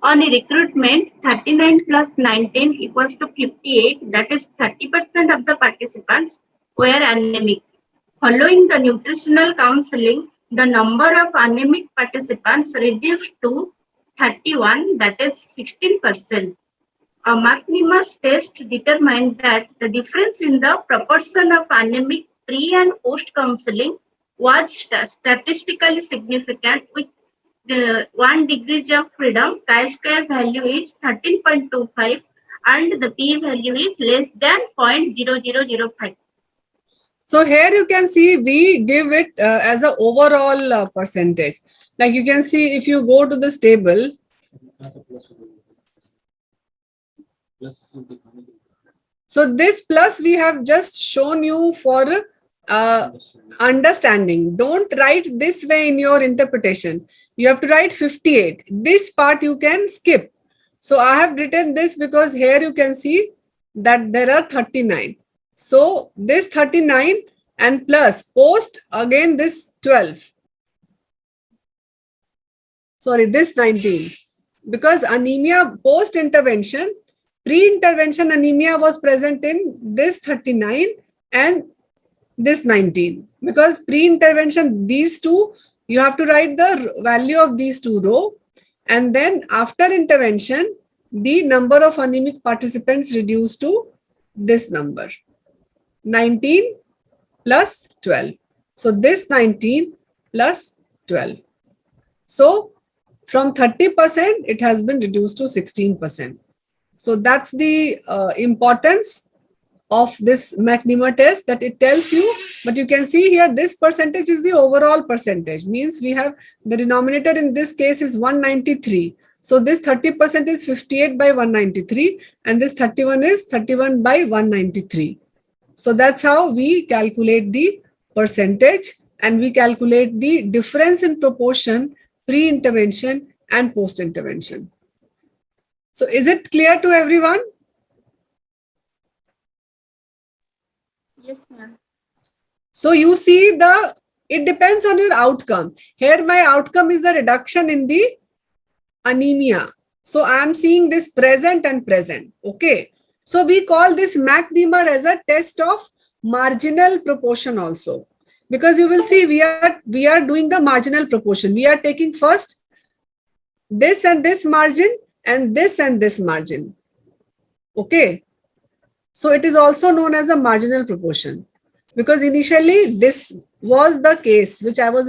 Speaker 6: On recruitment, 39 plus 19 equals to 58, that is 30% of the participants were anemic. Following the nutritional counseling, the number of anemic participants reduced to 31, that is 16%. A McNemar's test determined that the difference in the proportion of anemic pre and post counseling was statistically significant, with the 1 degrees of freedom, chi-square value is 13.25 and the p-value is less than 0.0005.
Speaker 1: So here you can see we give it as a overall percentage. Like you can see if you go to this table, so this plus we have just shown you for understanding. Don't write this way in your interpretation. You have to write 58. This part you can skip. So I have written this because here you can see that there are 39. So this 39 and plus post again this 12. Sorry, this 19. Because anemia post intervention, pre-intervention anemia was present in this 39 and this 19. Because pre-intervention, these two, you have to write the value of these two row. And then after intervention, the number of anemic participants reduced to this number, 19 plus 12. So this 19 plus 12. So from 30%, it has been reduced to 16%. So that's the importance of this McNemar test, that it tells you, but you can see here this percentage is the overall percentage, means we have the denominator in this case is 193. So this 30% is 58 by 193 and this 31 is 31 by 193. So that's how we calculate the percentage, and we calculate the difference in proportion pre-intervention and post-intervention. So is it clear to everyone?
Speaker 6: Yes, ma'am.
Speaker 1: So you see it depends on your outcome. Here my outcome is the reduction in the anemia. So I am seeing this present and present. Okay. So we call this McNemar as a test of marginal proportion also. Because you will see we are doing the marginal proportion. We are taking first this and this margin and this margin. Okay. So it is also known as a marginal proportion, because initially this was the case which I was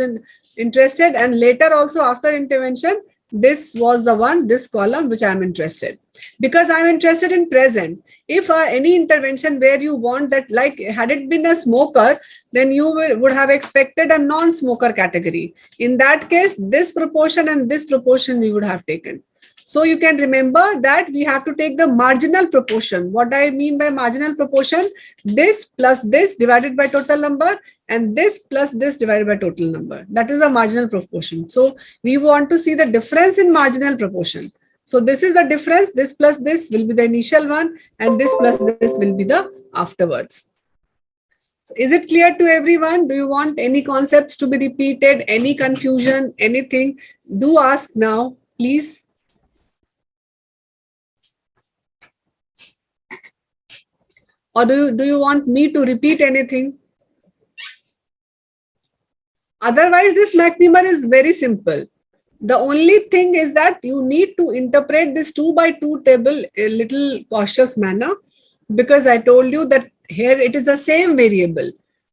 Speaker 1: interested, and later also after intervention, this was the one, this column which I am interested, because I am interested in present. If any intervention where you want that, like had it been a smoker, then you would have expected a non-smoker category. In that case, this proportion and this proportion you would have taken. So you can remember that we have to take the marginal proportion. What I mean by marginal proportion, this plus this divided by total number, and this plus this divided by total number. That is a marginal proportion. So we want to see the difference in marginal proportion. So this is the difference. This plus this will be the initial one, and this plus this will be the afterwards. So is it clear to everyone? Do you want any concepts to be repeated? Any confusion? Anything? Do ask now, please. Or do you want me to repeat anything? Otherwise, this McNemar is very simple. The only thing is that you need to interpret this 2 by 2 table in a little cautious manner, because I told you that here it is the same variable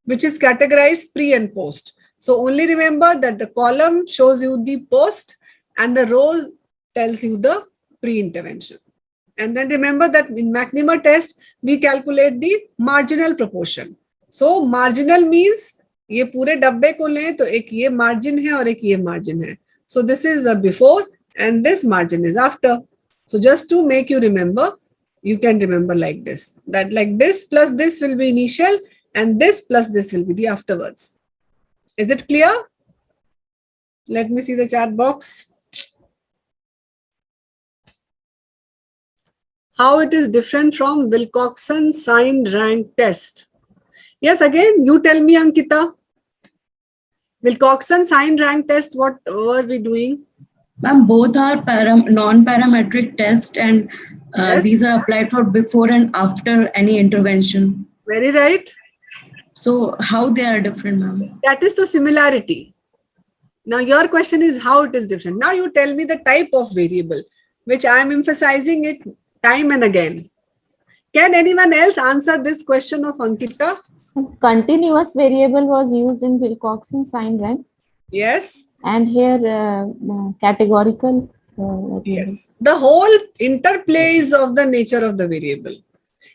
Speaker 1: which is categorized pre and post. So only remember that the column shows you the post and the row tells you the pre-intervention. And then remember that in McNemar test, we calculate the marginal proportion. So marginal means ये पूरे डब्बे को लें तो एक ये margin है और एक ये margin है. So this is the before and this margin is after. So just to make you remember, you can remember like this, that like this plus this will be initial and this plus this will be the afterwards. Is it clear? Let me see the chat box. How it is different from Wilcoxon sign rank test? Yes, again, you tell me, Ankita. Wilcoxon sign rank test, what were we doing?
Speaker 9: Ma'am, both are non-parametric tests, and
Speaker 1: Yes.
Speaker 9: these are applied for before and after any intervention.
Speaker 1: Very right.
Speaker 9: So how they are different, ma'am?
Speaker 1: That is the similarity. Now your question is how it is different. Now you tell me the type of variable, which I am emphasizing it time and again. Can anyone else answer this question of Ankita?
Speaker 10: Continuous variable was used in Wilcoxon sign rank.
Speaker 1: Yes.
Speaker 10: And here categorical.
Speaker 1: Yes, the whole interplay is of the nature of the variable.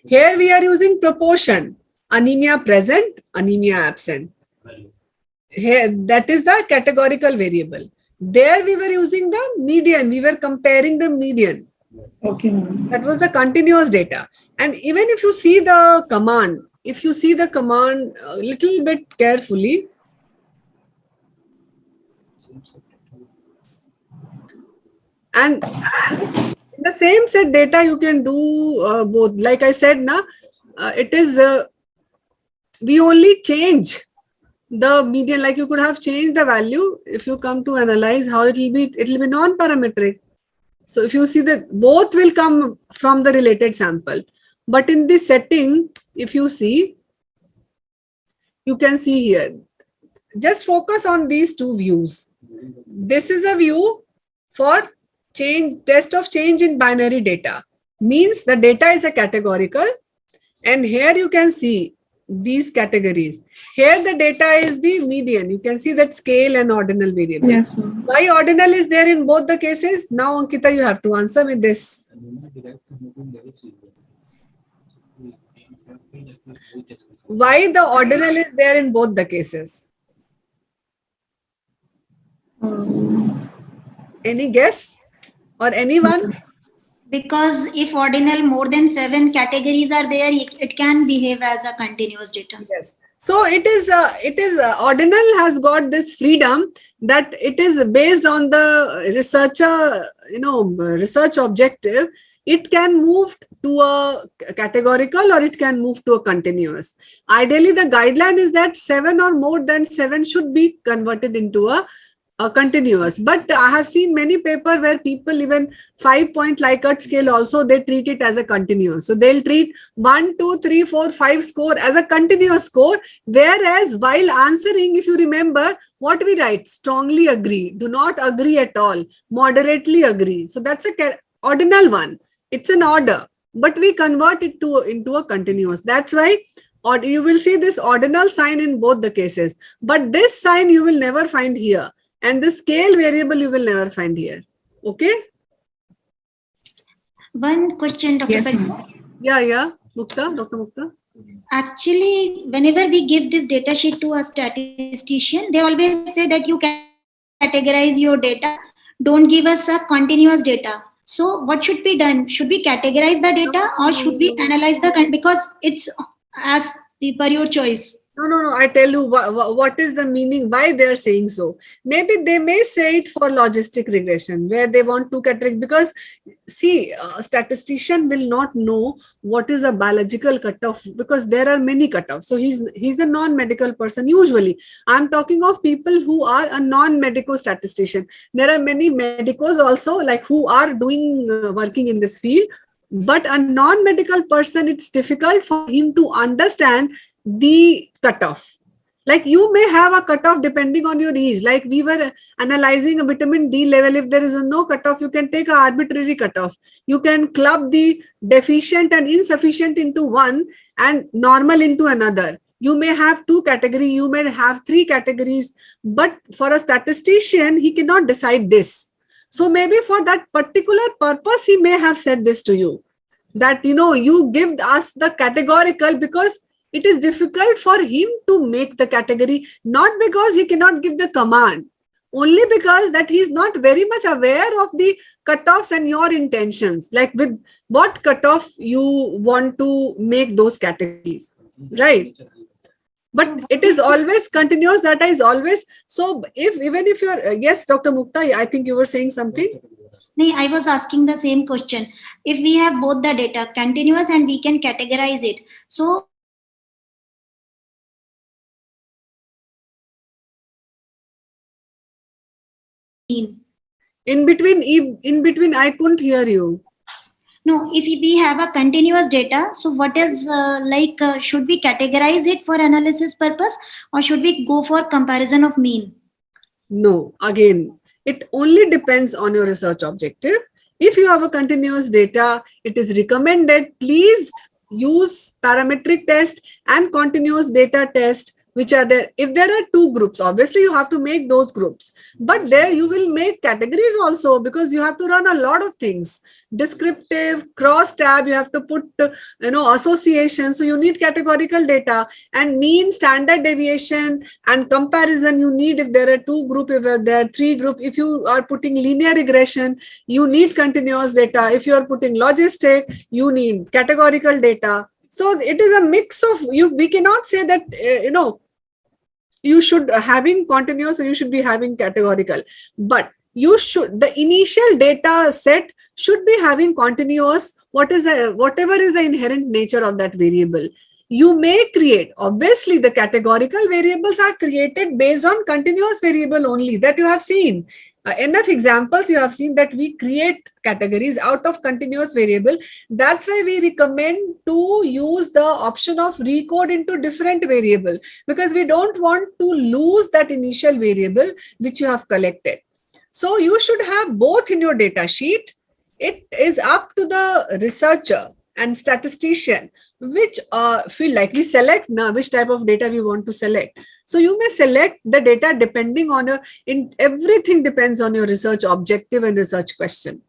Speaker 1: Here we are using proportion, anemia present, anemia absent. Here, that is the categorical variable. There we were using the median, we were comparing the median.
Speaker 9: Okay, ma'am.
Speaker 1: That was the continuous data. And even if you see the command, if you see the command a little bit carefully, and in the same set data, you can do both. Like I said, it is, we only change the median, like you could have changed the value. If you come to analyze how it will be non-parametric. So if you see that both will come from the related sample. But in this setting, if you see, you can see here, just focus on these two views. This is a view for test of change in binary data. Means the data is a categorical, and here you can see these categories. Here the data is the median. You can see that scale and ordinal variable.
Speaker 9: Yes, ma'am.
Speaker 1: Why ordinal is there in both the cases? Now, Ankita, you have to answer with this. Why the ordinal is there in both the cases? Any guess? Or anyone?
Speaker 5: Because if ordinal more than 7 categories are there, it can behave as a continuous data.
Speaker 1: Yes. So it is ordinal has got this freedom that it is based on the researcher, research objective. It can move to a categorical or it can move to a continuous. Ideally, the guideline is that 7 or more than 7 should be converted into a continuous. But I have seen many papers where people even 5-point Likert scale also, they treat it as a continuous. So they'll treat 1, 2, 3, 4, 5 score as a continuous score. Whereas while answering, if you remember what we write, strongly agree, do not agree at all, moderately agree. So that's a ordinal one. It's an order, but we convert it into a continuous. That's why you will see this ordinal sign in both the cases. But this sign you will never find here. And the scale variable you will never find here. Okay?
Speaker 5: One question, Dr.
Speaker 9: Yes,
Speaker 5: Patel.
Speaker 9: ma'am.
Speaker 1: Yeah. Dr. Mukta.
Speaker 5: Actually, whenever we give this data sheet to a statistician, they always say that you can categorize your data. Don't give us a continuous data. So what should be done? Should we categorize the data or should we analyze because it's as per your choice?
Speaker 1: No. I tell you what is the meaning, why they are saying so. Maybe they may say it for logistic regression where they want to categorize, because see, a statistician will not know what is a biological cutoff because there are many cutoffs. So he's a non-medical person usually. I'm talking of people who are a non-medical statistician. There are many medicos also like who are doing working in this field. But a non-medical person, it's difficult for him to understand the cutoff. Like you may have a cutoff depending on your age. Like we were analyzing a vitamin D level. If there is no cutoff, you can take an arbitrary cutoff. You can club the deficient and insufficient into one and normal into another. You may have 2 categories, you may have 3 categories, but for a statistician, he cannot decide this. So maybe for that particular purpose, he may have said this to you, that, you give us the categorical because it is difficult for him to make the category, not because he cannot give the command, only because that he is not very much aware of the cutoffs and your intentions, like with what cutoff you want to make those categories, right? But it is always continuous, data is always. So even if you're, yes, Dr. Mukta, I think you were saying something.
Speaker 5: No, I was asking the same question. If we have both the data, continuous and we can categorize it. So
Speaker 1: in between, I couldn't hear you.
Speaker 5: No, if we have a continuous data, so what is should we categorize it for analysis purpose or should we go for comparison of mean?
Speaker 1: No, again, it only depends on your research objective. If you have a continuous data, it is recommended, please use parametric test and continuous data test which are there. If there are two groups, obviously you have to make those groups, but there you will make categories also, because you have to run a lot of things. Descriptive, cross tab, you have to put association, so you need categorical data, and mean, standard deviation and comparison you need if there are two group, if there are three group. If you are putting linear regression, you need continuous data. If you are putting logistic, you need categorical data. So it is a mix of you. We cannot say that you should having continuous or you should be having categorical, but you should, the initial data set should be having continuous, whatever is the inherent nature of that variable. You may create, obviously the categorical variables are created based on continuous variable only, that you have seen. Enough examples you have seen that we create categories out of continuous variable. That's why we recommend to use the option of recode into different variable, because we don't want to lose that initial variable which you have collected. So you should have both in your data sheet. It is up to the researcher and statistician which feel like we select now which type of data we want to select. So you may select the data depending on everything depends on your research objective and research question.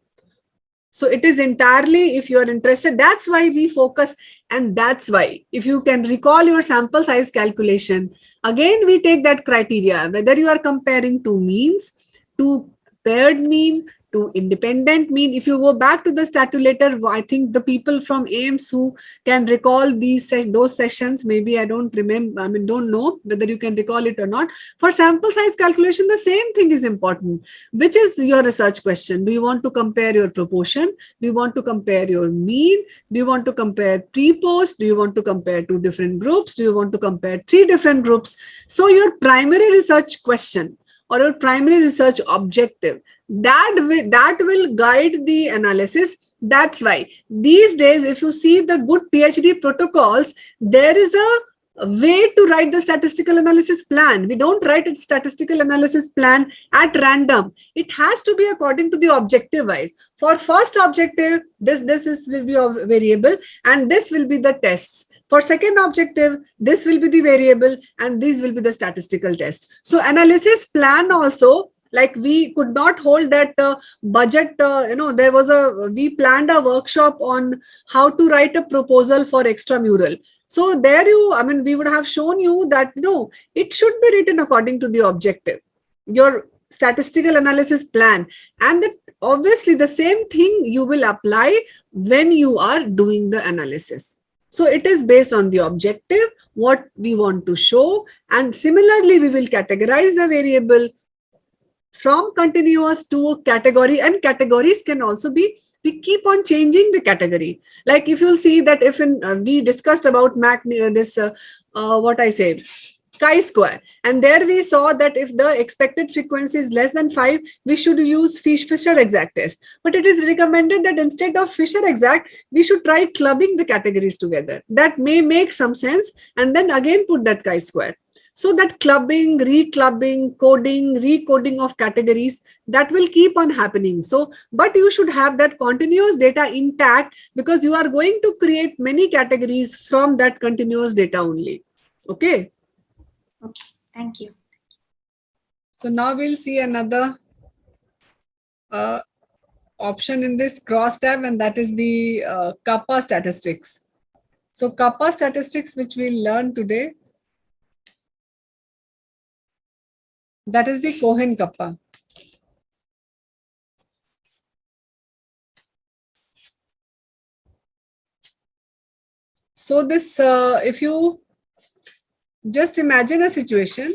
Speaker 1: So it is entirely if you are interested. That's why we focus, and that's why if you can recall your sample size calculation, again we take that criteria whether you are comparing two means, two paired mean, to independent mean. If you go back to the statulator, I think the people from AIMS who can recall those sessions, maybe I don't remember, don't know whether you can recall it or not. For sample size calculation, the same thing is important. Which is your research question? Do you want to compare your proportion? Do you want to compare your mean? Do you want to compare pre-post? Do you want to compare two different groups? Do you want to compare three different groups? So your primary research question or your primary research objective, that will guide the analysis. That's why these days, if you see the good PhD protocols, there is a way to write the statistical analysis plan. We don't write a statistical analysis plan at random. It has to be according to the objective wise. For first objective, this will be a variable and this will be the tests. For second objective, this will be the variable and these will be the statistical test. So analysis plan also, like we could not hold that budget, we planned a workshop on how to write a proposal for extramural. So there we would have shown you that, it should be written according to the objective, your statistical analysis plan. And that obviously the same thing you will apply when you are doing the analysis. So it is based on the objective, what we want to show. And similarly, we will categorize the variable from continuous to category, and categories can also be, we keep on changing the category. Like if you'll see that if we discussed about chi-square, and there we saw that if the expected frequency is less than 5, we should use Fisher exact test. But it is recommended that instead of Fisher exact, we should try clubbing the categories together. That may make some sense, and then again put that chi-square. So that clubbing, reclubbing, coding, recoding of categories, that will keep on happening. So, but you should have that continuous data intact, because you are going to create many categories from that continuous data only. Okay.
Speaker 5: Okay, thank you.
Speaker 1: So now we'll see another option in this cross tab, and that is the kappa statistics. So kappa statistics, which we'll learn today, that is the Cohen kappa. So this, if you just imagine a situation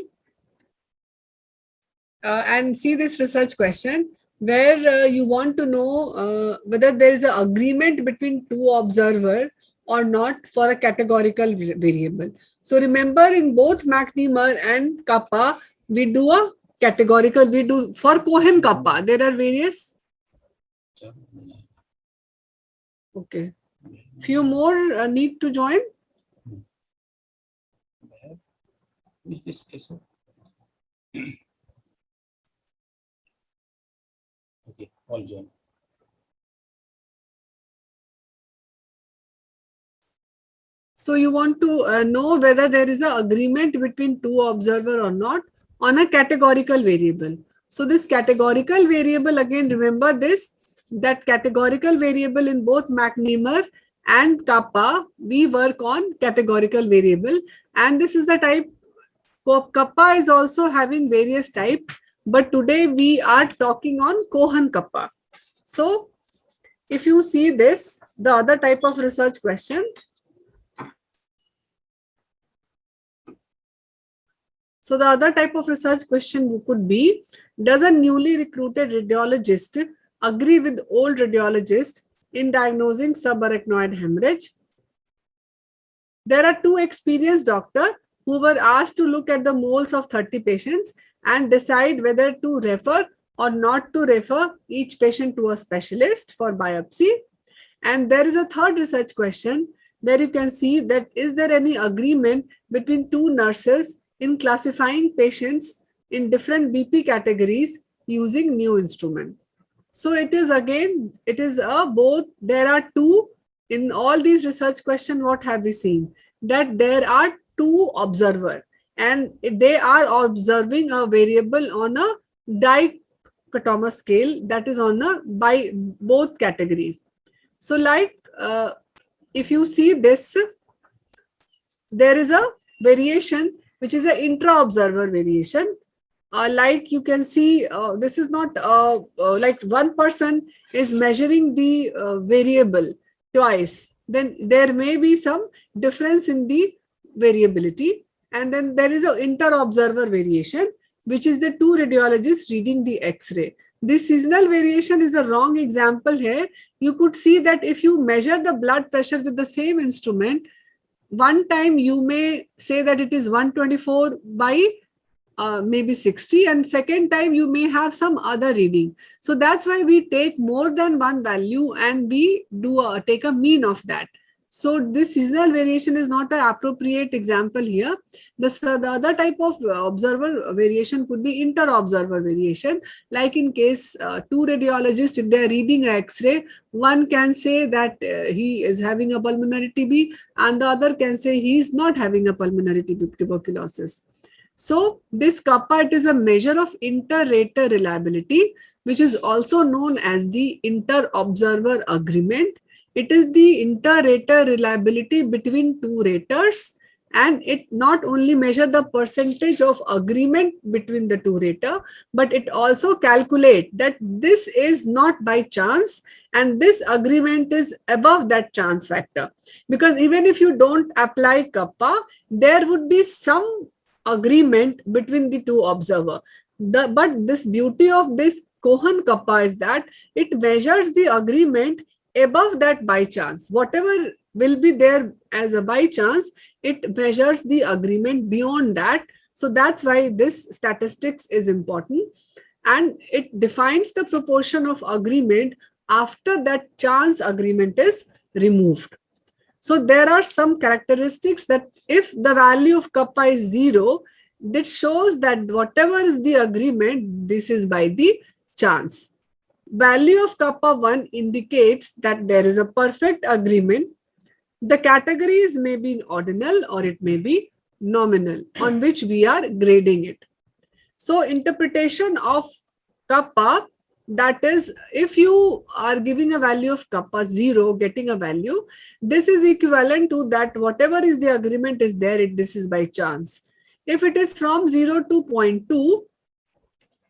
Speaker 1: and see this research question where you want to know whether there is an agreement between two observers or not for a categorical variable. So remember, in both McNemar and kappa, we do a categorical, we do for Cohen kappa, there are various. Okay. Few more need to join.
Speaker 8: Is this question? Okay, all join.
Speaker 1: So you want to know whether there is an agreement between two observer or not on a categorical variable. So this categorical variable, again, remember this, that categorical variable in both McNemar and kappa, we work on categorical variable. And this is the type, kappa is also having various types, but today we are talking on Cohen kappa. So if you see this, the other type of research question, so the other type of research question could be, does a newly recruited radiologist agree with old radiologist in diagnosing subarachnoid hemorrhage? There are two experienced doctors who were asked to look at the moles of 30 patients and decide whether to refer or not to refer each patient to a specialist for biopsy. And there is a third research question where you can see that is there any agreement between two nurses in classifying patients in different BP categories using new instrument. So it is again, it is a both, there are two, in all these research questions, what have we seen? That there are two observers and they are observing a variable on a dichotomous scale, that is on a by both categories. So like if you see this, there is a variation which is an intra-observer variation. Like you can see, this is not like one person is measuring the variable twice. Then there may be some difference in the variability. And then there is an inter-observer variation, which is the two radiologists reading the X-ray. This seasonal variation is a wrong example here. You could see that if you measure the blood pressure with the same instrument, one time you may say that it is 124 by maybe 60, and second time you may have some other reading. So that's why we take more than one value and we do take a mean of that. So this seasonal variation is not an appropriate example here. The other type of observer variation could be inter-observer variation. Like in case two radiologists, if they're reading an X-ray, one can say that he is having a pulmonary TB and the other can say he is not having a pulmonary tuberculosis. So this kappa, it is a measure of inter-rater reliability, which is also known as the inter-observer agreement. It is the inter-rater reliability between two raters, and it not only measures the percentage of agreement between the two rater, but it also calculates that this is not by chance and this agreement is above that chance factor. Because even if you don't apply kappa, there would be some agreement between the two observers. But this beauty of this Cohen kappa is that it measures the agreement above that by chance. Whatever will be there as a by chance, it measures the agreement beyond that. So that's why this statistics is important, and it defines the proportion of agreement after that chance agreement is removed. So there are some characteristics that if the value of kappa is 0, that shows that whatever is the agreement, this is by the chance. Value of kappa 1 indicates that there is a perfect agreement. The categories may be ordinal or it may be nominal, on which we are grading it. So interpretation of kappa, that is, if you are giving a value of kappa 0, getting a value, this is equivalent to that whatever is the agreement is there, this is by chance. If it is from 0 to 0.2,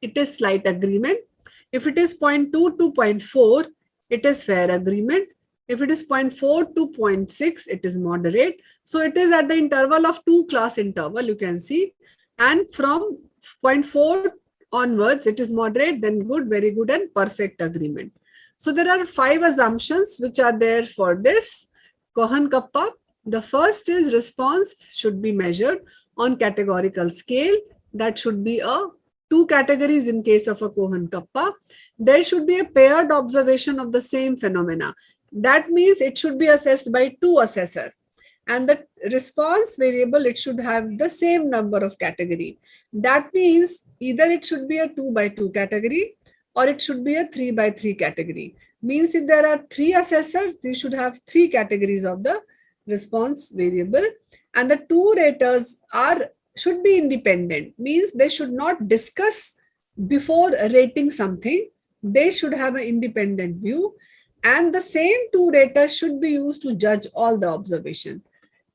Speaker 1: it is slight agreement. If it is 0.2 to 0.4, it is fair agreement. If it is 0.4 to 0.6, it is moderate. So it is at the interval of 2-class interval, you can see. And from 0.4 onwards, it is moderate, then good, very good, and perfect agreement. So there are 5 assumptions which are there for this Cohen kappa. The first is response should be measured on categorical scale. That should be a 2 categories in case of a Cohen kappa. There should be a paired observation of the same phenomena. That means it should be assessed by 2 assessors. And the response variable, it should have the same number of category. That means either it should be a 2 by 2 category or it should be a 3 by 3 category. Means if there are 3 assessors, they should have 3 categories of the response variable, and the two raters should be independent, means they should not discuss before rating something. They should have an independent view, and the same two raters should be used to judge all the observation.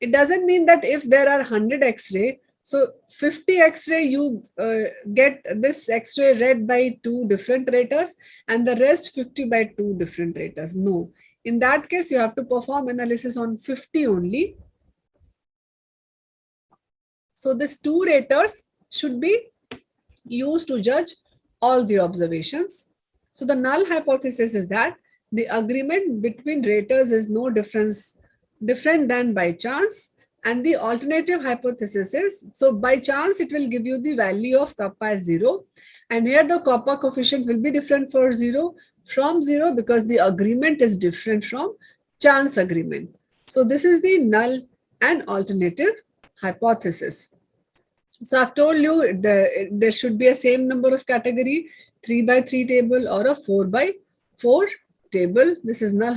Speaker 1: It doesn't mean that if there are 100 X-ray, so 50 X-ray you get this X-ray read by two different raters and the rest 50 by two different raters. No, in that case you have to perform analysis on 50 only. So these two raters should be used to judge all the observations. So the null hypothesis is that the agreement between raters is no different than by chance, and the alternative hypothesis is, so by chance it will give you the value of kappa as 0, and here the kappa coefficient will be different from 0 because the agreement is different from chance agreement. So this is the null and alternative hypothesis. So I've told you there should be a same number of category, 3 by 3 table or a 4 by 4 table. This is null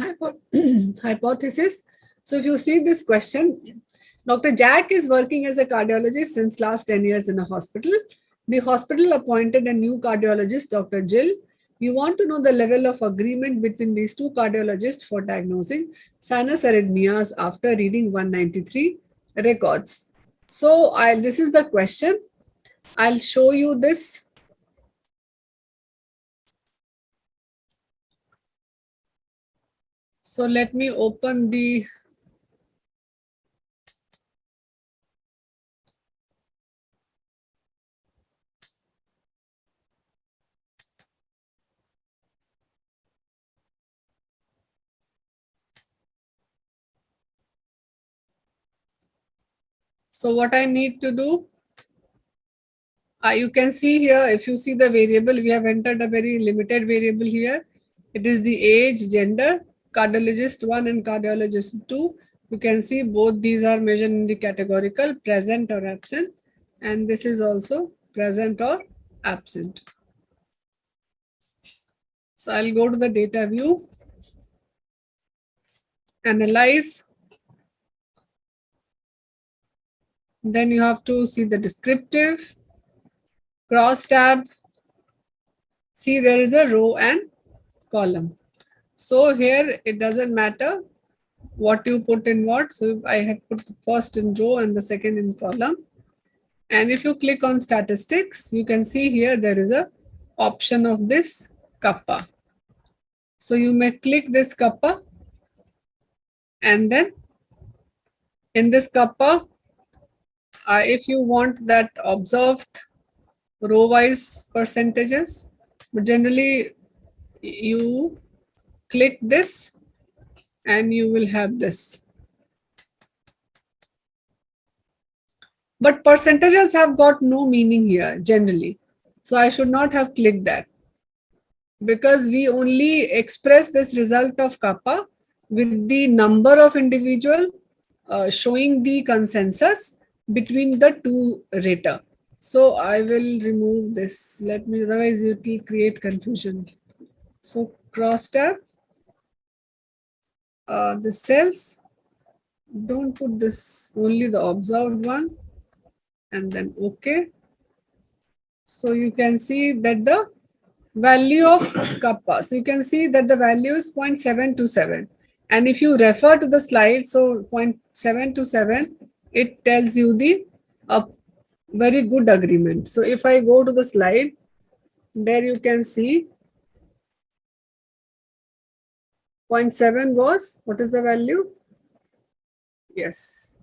Speaker 1: hypothesis. So if you see this question, Dr. Jack is working as a cardiologist since last 10 years in a hospital. The hospital appointed a new cardiologist, Dr. Jill. You want to know the level of agreement between these two cardiologists for diagnosing sinus arrhythmias after reading 193 records. So this is the question. I'll show you this. So let me open the So what I need to do, you can see here, if you see the variable, we have entered a very limited variable here. It is the age, gender, cardiologist 1 and cardiologist 2. You can see both these are measured in the categorical, present or absent. And this is also present or absent. So I'll go to the data view, analyze. Then you have to see the descriptive, cross tab. See, there is a row and column. So here it doesn't matter what you put in what. So I have put the first in row and the second in column. And if you click on statistics, you can see here there is a option of this kappa. So you may click this kappa, and then in this kappa, if you want that observed row-wise percentages, but generally you click this and you will have this. But percentages have got no meaning here generally. So I should not have clicked that, because we only express this result of kappa with the number of individual showing the consensus between the two rater. So I will remove this. Let me, otherwise it will create confusion. So cross tab, the cells, don't put this, only the observed one, and then OK. So you can see that the value of kappa. So you can see that the value is 0.727. And if you refer to the slide, so 0.727, it tells you the very good agreement. So if I go to the slide, there you can see 0.7 was, what is the value? Yes.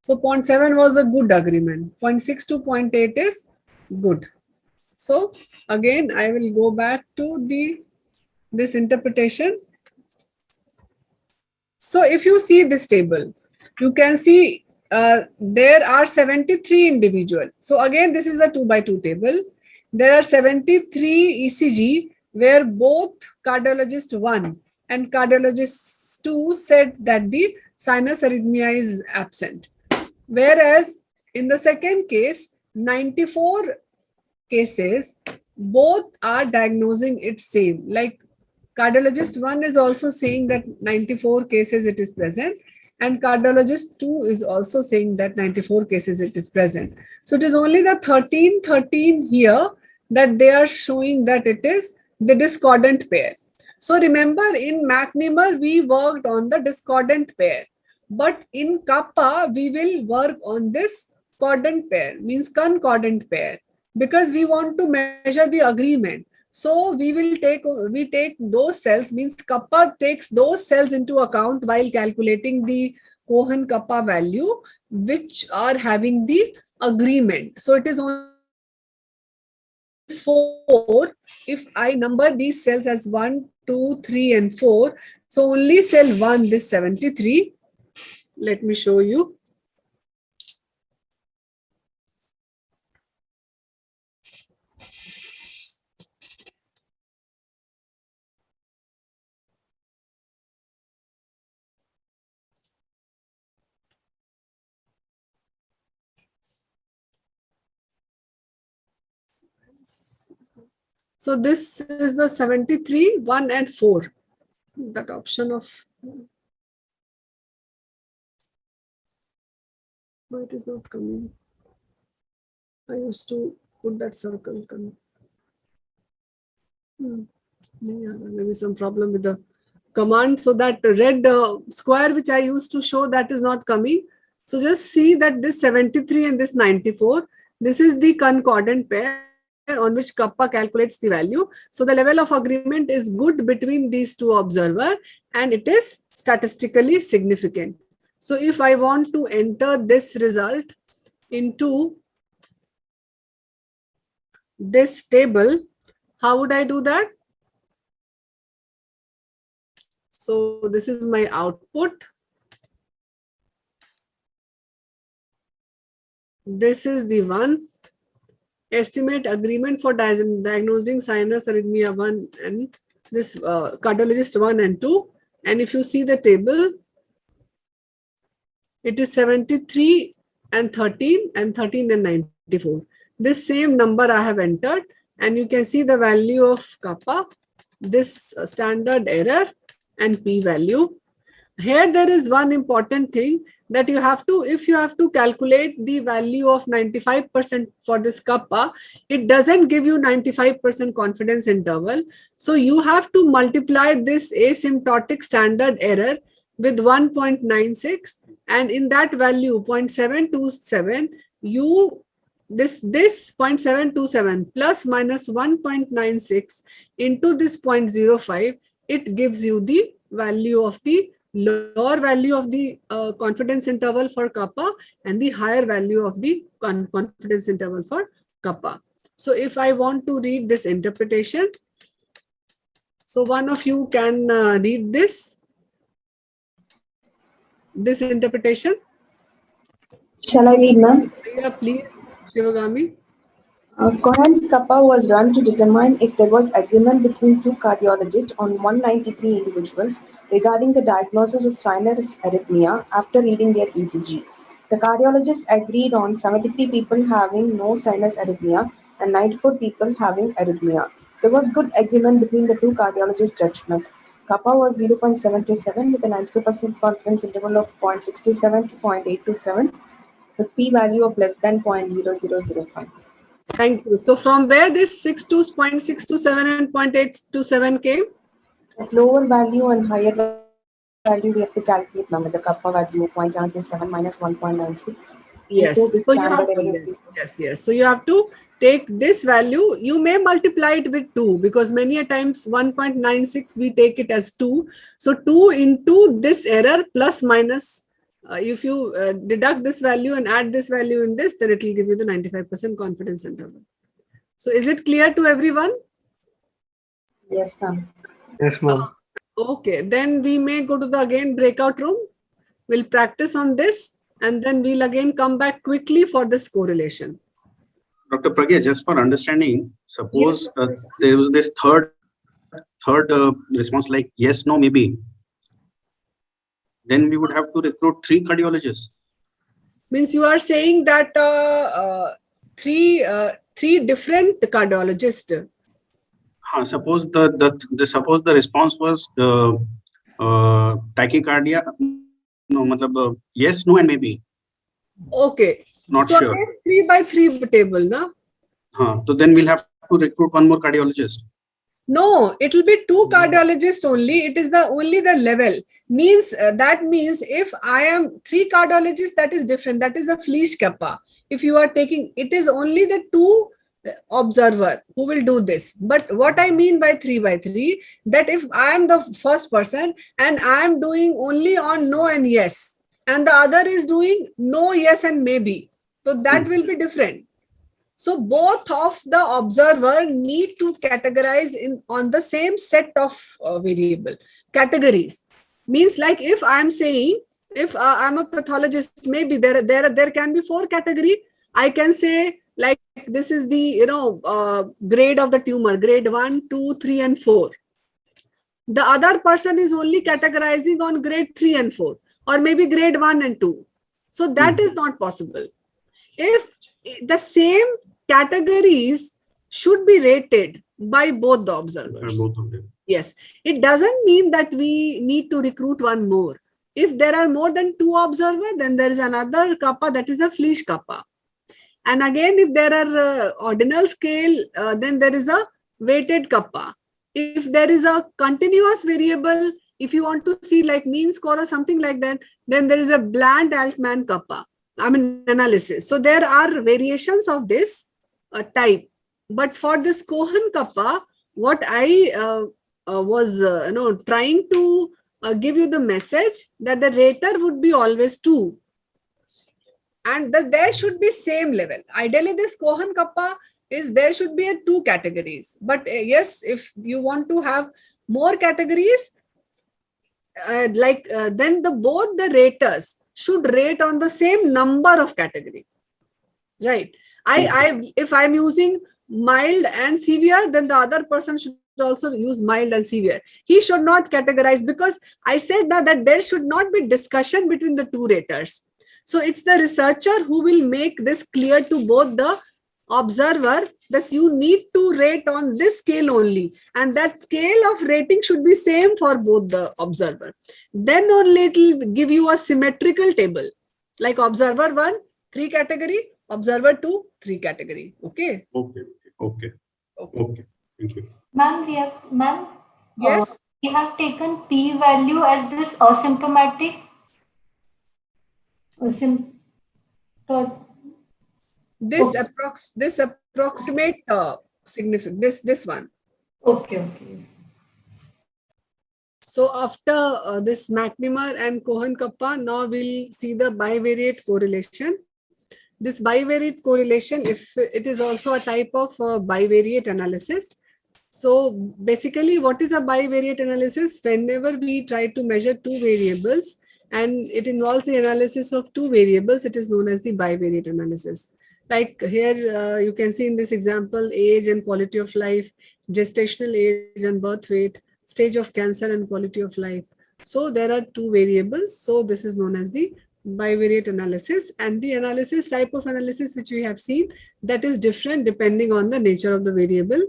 Speaker 1: So 0.7 was a good agreement. 0.6 to 0.8 is good. So again, I will go back to this interpretation. So if you see this table, you can see there are 73 individual. So again, this is a 2 by 2 table. There are 73 ECG where both cardiologist 1 and cardiologist 2 said that the sinus arrhythmia is absent. Whereas in the second case, 94 cases, both are diagnosing it same. Like cardiologist 1 is also saying that 94 cases it is present, and cardiologist 2 is also saying that 94 cases it is present. So it is only the 13 here that they are showing that it is the discordant pair. So remember, in McNemar we worked on the discordant pair, but in kappa we will work on this cordant pair, means concordant pair, because we want to measure the agreement. So we take those cells, means kappa takes those cells into account while calculating the Cohen kappa value, which are having the agreement. So it is only 4 if I number these cells as 1, 2, 3, and 4. So only cell 1, this 73. Let me show you. So this is the 73, 1, and 4. That option of, why it is not coming. I used to put that circle. Maybe some problem with the command. So that red square which I used to show, that is not coming. So just see that this 73 and this 94, this is the concordant pair on which kappa calculates the value. So the level of agreement is good between these two observers, and it is statistically significant. So if I want to enter this result into this table, how would I do that? So this is my output. This is the one. Estimate agreement for diagnosing sinus arrhythmia 1 and this cardiologist 1 and 2. And if you see the table, it is 73 and 13 and 13 and 94. This same number I have entered, and you can see the value of kappa, this standard error, and p-value. Here there is one important thing that you have to, if you have to calculate the value of 95% for this kappa, it doesn't give you 95% confidence interval. So you have to multiply this asymptotic standard error with 1.96, and in that value 0.727, you this 0.727 plus minus 1.96 into this 0.05, it gives you the value of the lower value of the confidence interval for kappa and the higher value of the confidence interval for kappa. So if I want to read this interpretation, so one of you can read this interpretation.
Speaker 11: Shall I read, ma'am?
Speaker 1: Yeah, please, Shivagami.
Speaker 11: Cohen's kappa was run to determine if there was agreement between two cardiologists on 193 individuals regarding the diagnosis of sinus arrhythmia after reading their ECG. The cardiologist agreed on 73 people having no sinus arrhythmia and 94 people having arrhythmia. There was good agreement between the two cardiologists' judgment. Kappa was 0.727 with a 94% confidence interval of 0.627 to 0.827 with p-value of less than 0.0005.
Speaker 1: Thank you. So from where this 0.627 and 0.827 came?
Speaker 11: At lower value and higher value, we have to calculate now with the kappa value 0.727 minus 1.96.
Speaker 1: Yes. So you have to, yes. So you have to take this value. You may multiply it with 2 because many a times 1.96 we take it as 2. So 2 into this error plus minus. If you deduct this value and add this value in this, then it will give you the 95% confidence interval. So is it clear to everyone?
Speaker 11: Yes, ma'am.
Speaker 2: Yes, ma'am.
Speaker 1: Okay, then we may go to the again breakout room. We'll practice on this and then we'll again come back quickly for this correlation.
Speaker 7: Dr. Pragya, just for understanding, suppose there was this third response like yes, no, maybe. Then we would have to recruit 3 cardiologists.
Speaker 1: Means you are saying that three different cardiologists.
Speaker 7: Suppose the response was tachycardia, no, matlab, yes, no, and maybe.
Speaker 1: Okay.
Speaker 7: Not
Speaker 1: so
Speaker 7: sure.
Speaker 1: again, 3 by 3 table, na?
Speaker 7: So then we'll have to recruit one more cardiologist.
Speaker 1: No, it will be 2 cardiologists only. It is the only the level. Means that means if I am 3 cardiologists, that is different. That is the Fleisch Kappa. If you are taking, it is only the 2 observer who will do this. But what I mean by 3 by 3, that if I am the first person and I am doing only on no and yes, and the other is doing no, yes, and maybe, so that will be different. So both of the observer need to categorize in on the same set of variable categories. Means like if I'm saying, if I'm a pathologist, maybe there can be 4 category. I can say like this is the grade of the tumor, grade 1, 2, 3, and 4. The other person is only categorizing on grade 3 and 4, or maybe grade 1 and 2. So that is not possible. If the same categories should be rated by both the observers.
Speaker 7: Both of them.
Speaker 1: Yes, it doesn't mean that we need to recruit one more. If there are more than 2 observers, then there is another kappa, that is a Fleisch kappa. And again, if there are ordinal scale, then there is a weighted kappa. If there is a continuous variable, if you want to see like mean score or something like that, then there is a bland Altman kappa. Analysis. So there are variations of this type. But for this Cohen kappa, what I was trying to give you the message that the rater would be always 2. And that there should be same level. Ideally, this Cohen kappa is there should be 2 categories. But yes, if you want to have more categories, then both the raters should rate on the same number of category, right? If I'm using mild and severe, then the other person should also use mild and severe. He should not categorize, because I said that there should not be discussion between the 2 raters. So it's the researcher who will make this clear to both the observer that you need to rate on this scale only, and that scale of rating should be same for both the observer. Then only it will give you a symmetrical table, like observer 1, 3 category, observer 2, 3 category. Okay.
Speaker 7: Okay. Thank you.
Speaker 12: Ma'am,
Speaker 1: yes,
Speaker 12: we have taken p value as this asymptomatic.
Speaker 1: This approximate significant, this one.
Speaker 12: Okay.
Speaker 1: So after this McNamara and Cohen kappa, now we'll see the bivariate correlation. This bivariate correlation, if it is also a type of bivariate analysis. So basically, what is a bivariate analysis? Whenever we try to measure 2 variables and it involves the analysis of 2 variables, it is known as the bivariate analysis. Like here, you can see in this example, age and quality of life, gestational age and birth weight, stage of cancer and quality of life. So there are 2 variables. So this is known as the bivariate analysis, and the analysis type of analysis which we have seen, that is different depending on the nature of the variable.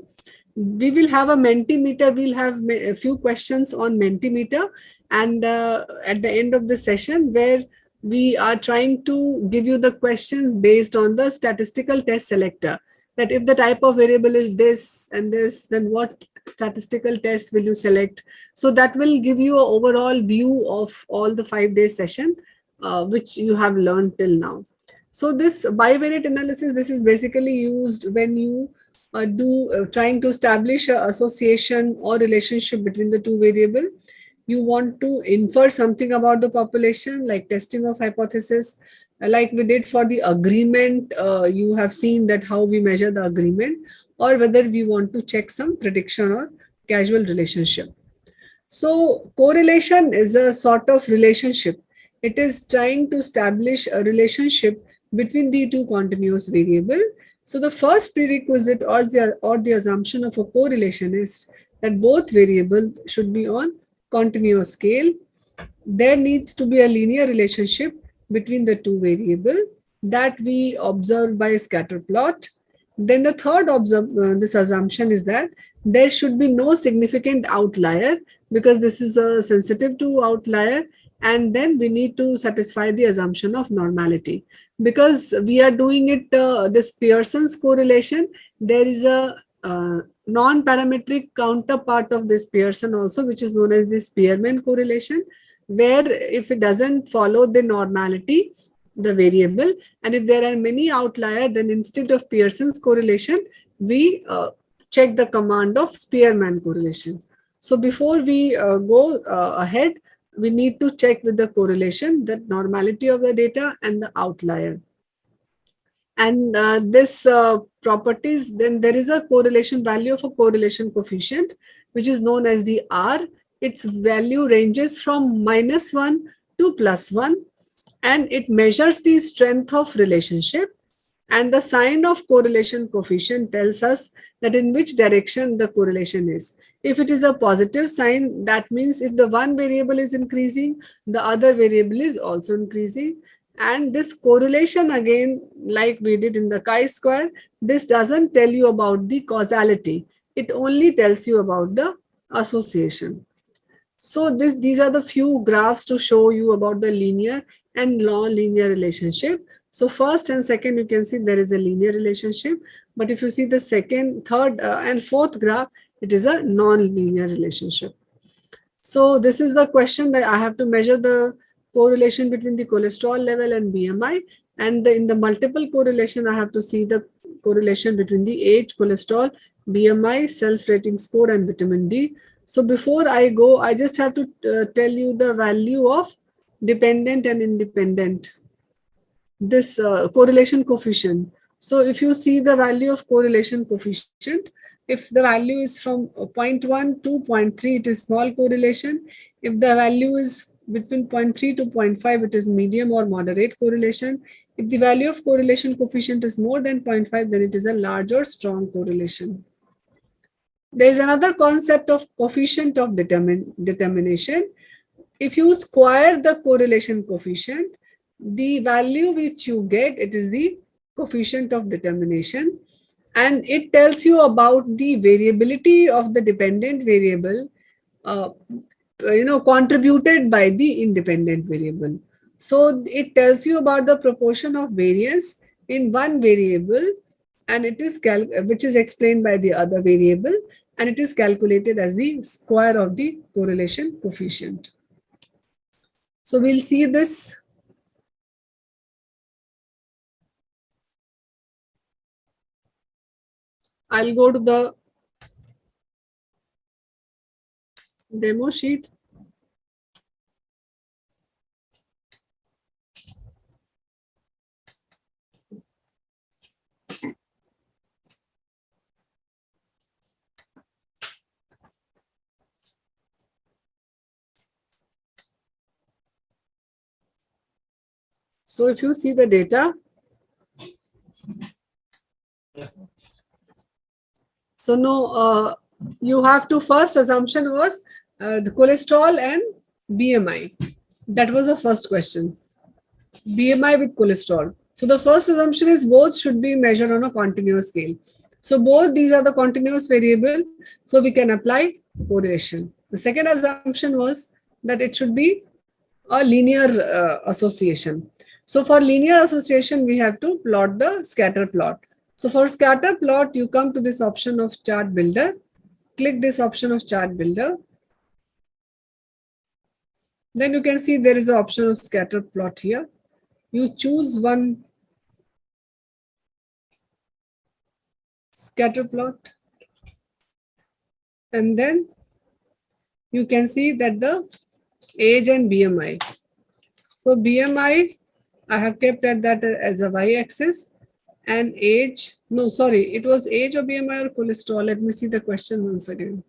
Speaker 1: We will have a Mentimeter. We'll have a few questions on Mentimeter, and at the end of the session, where we are trying to give you the questions based on the statistical test selector, that if the type of variable is this and this, then what statistical test will you select? So that will give you an overall view of all the 5-day session which you have learned till now. So this bivariate analysis, this is basically used when you trying to establish an association or relationship between the 2 variables. You want to infer something about the population, like testing of hypothesis, like we did for the agreement. You have seen that how we measure the agreement, or whether we want to check some prediction or causal relationship. So correlation is a sort of relationship. It is trying to establish a relationship between the 2 continuous variables. So the first prerequisite or the assumption of a correlation is that both variables should be on continuous scale. There needs to be a linear relationship between the 2 variables that we observe by a scatter plot. Then the third this assumption is that there should be no significant outlier, because this is sensitive to outlier, and then we need to satisfy the assumption of normality. Because we are doing it, this Pearson's correlation, there is a non-parametric counterpart of this Pearson also, which is known as the Spearman correlation, where if it doesn't follow the normality, the variable, and if there are many outliers, then instead of Pearson's correlation, we check the command of Spearman correlation. So before we go ahead, we need to check with the correlation, the normality of the data and the outlier. And this properties, then there is a correlation value of a correlation coefficient, which is known as the R. Its value ranges from -1 to +1, and it measures the strength of relationship. And the sign of correlation coefficient tells us that in which direction the correlation is. If it is a positive sign, that means if the one variable is increasing, the other variable is also increasing. And this correlation, again, like we did in the chi-square, this doesn't tell you about the causality. It only tells you about the association. So these are the few graphs to show you about the linear and non-linear relationship. So first and second, you can see there is a linear relationship. But if you see the second, third, and fourth graph, it is a non-linear relationship. So this is the question that I have to measure the correlation between the cholesterol level and BMI. And in the multiple correlation, I have to see the correlation between the age, cholesterol, BMI, self-rating score, and vitamin D. So before I go, I just have to tell you the value of dependent and independent, this correlation coefficient. So if you see the value of correlation coefficient, if the value is from 0.1 to 0.3, it is small correlation. If the value is between 0.3 to 0.5, it is medium or moderate correlation. If the value of correlation coefficient is more than 0.5, then it is a large or strong correlation. There is another concept of coefficient of determination. If you square the correlation coefficient, the value which you get, it is the coefficient of determination, and it tells you about the variability of the dependent variable, contributed by the independent variable. So it tells you about the proportion of variance in one variable, and it is which is explained by the other variable, and it is calculated as the square of the correlation coefficient. So we'll see this. I'll go to the demo sheet. So if you see the data, so no, you have to, first assumption was the cholesterol and BMI. That was the first question. BMI with cholesterol. So the first assumption is both should be measured on a continuous scale. So both these are the continuous variable, so we can apply correlation. The second assumption was that it should be a linear association. So for linear association, we have to plot the scatter plot. So for scatter plot, you come to this option of chart builder, click this option of chart builder. Then you can see there is an option of scatter plot here. You choose one scatter plot, and then you can see that the age and BMI. So BMI, I have kept at that as a y-axis, and age, no, sorry, it was age or BMI or cholesterol. Let me see the question once again.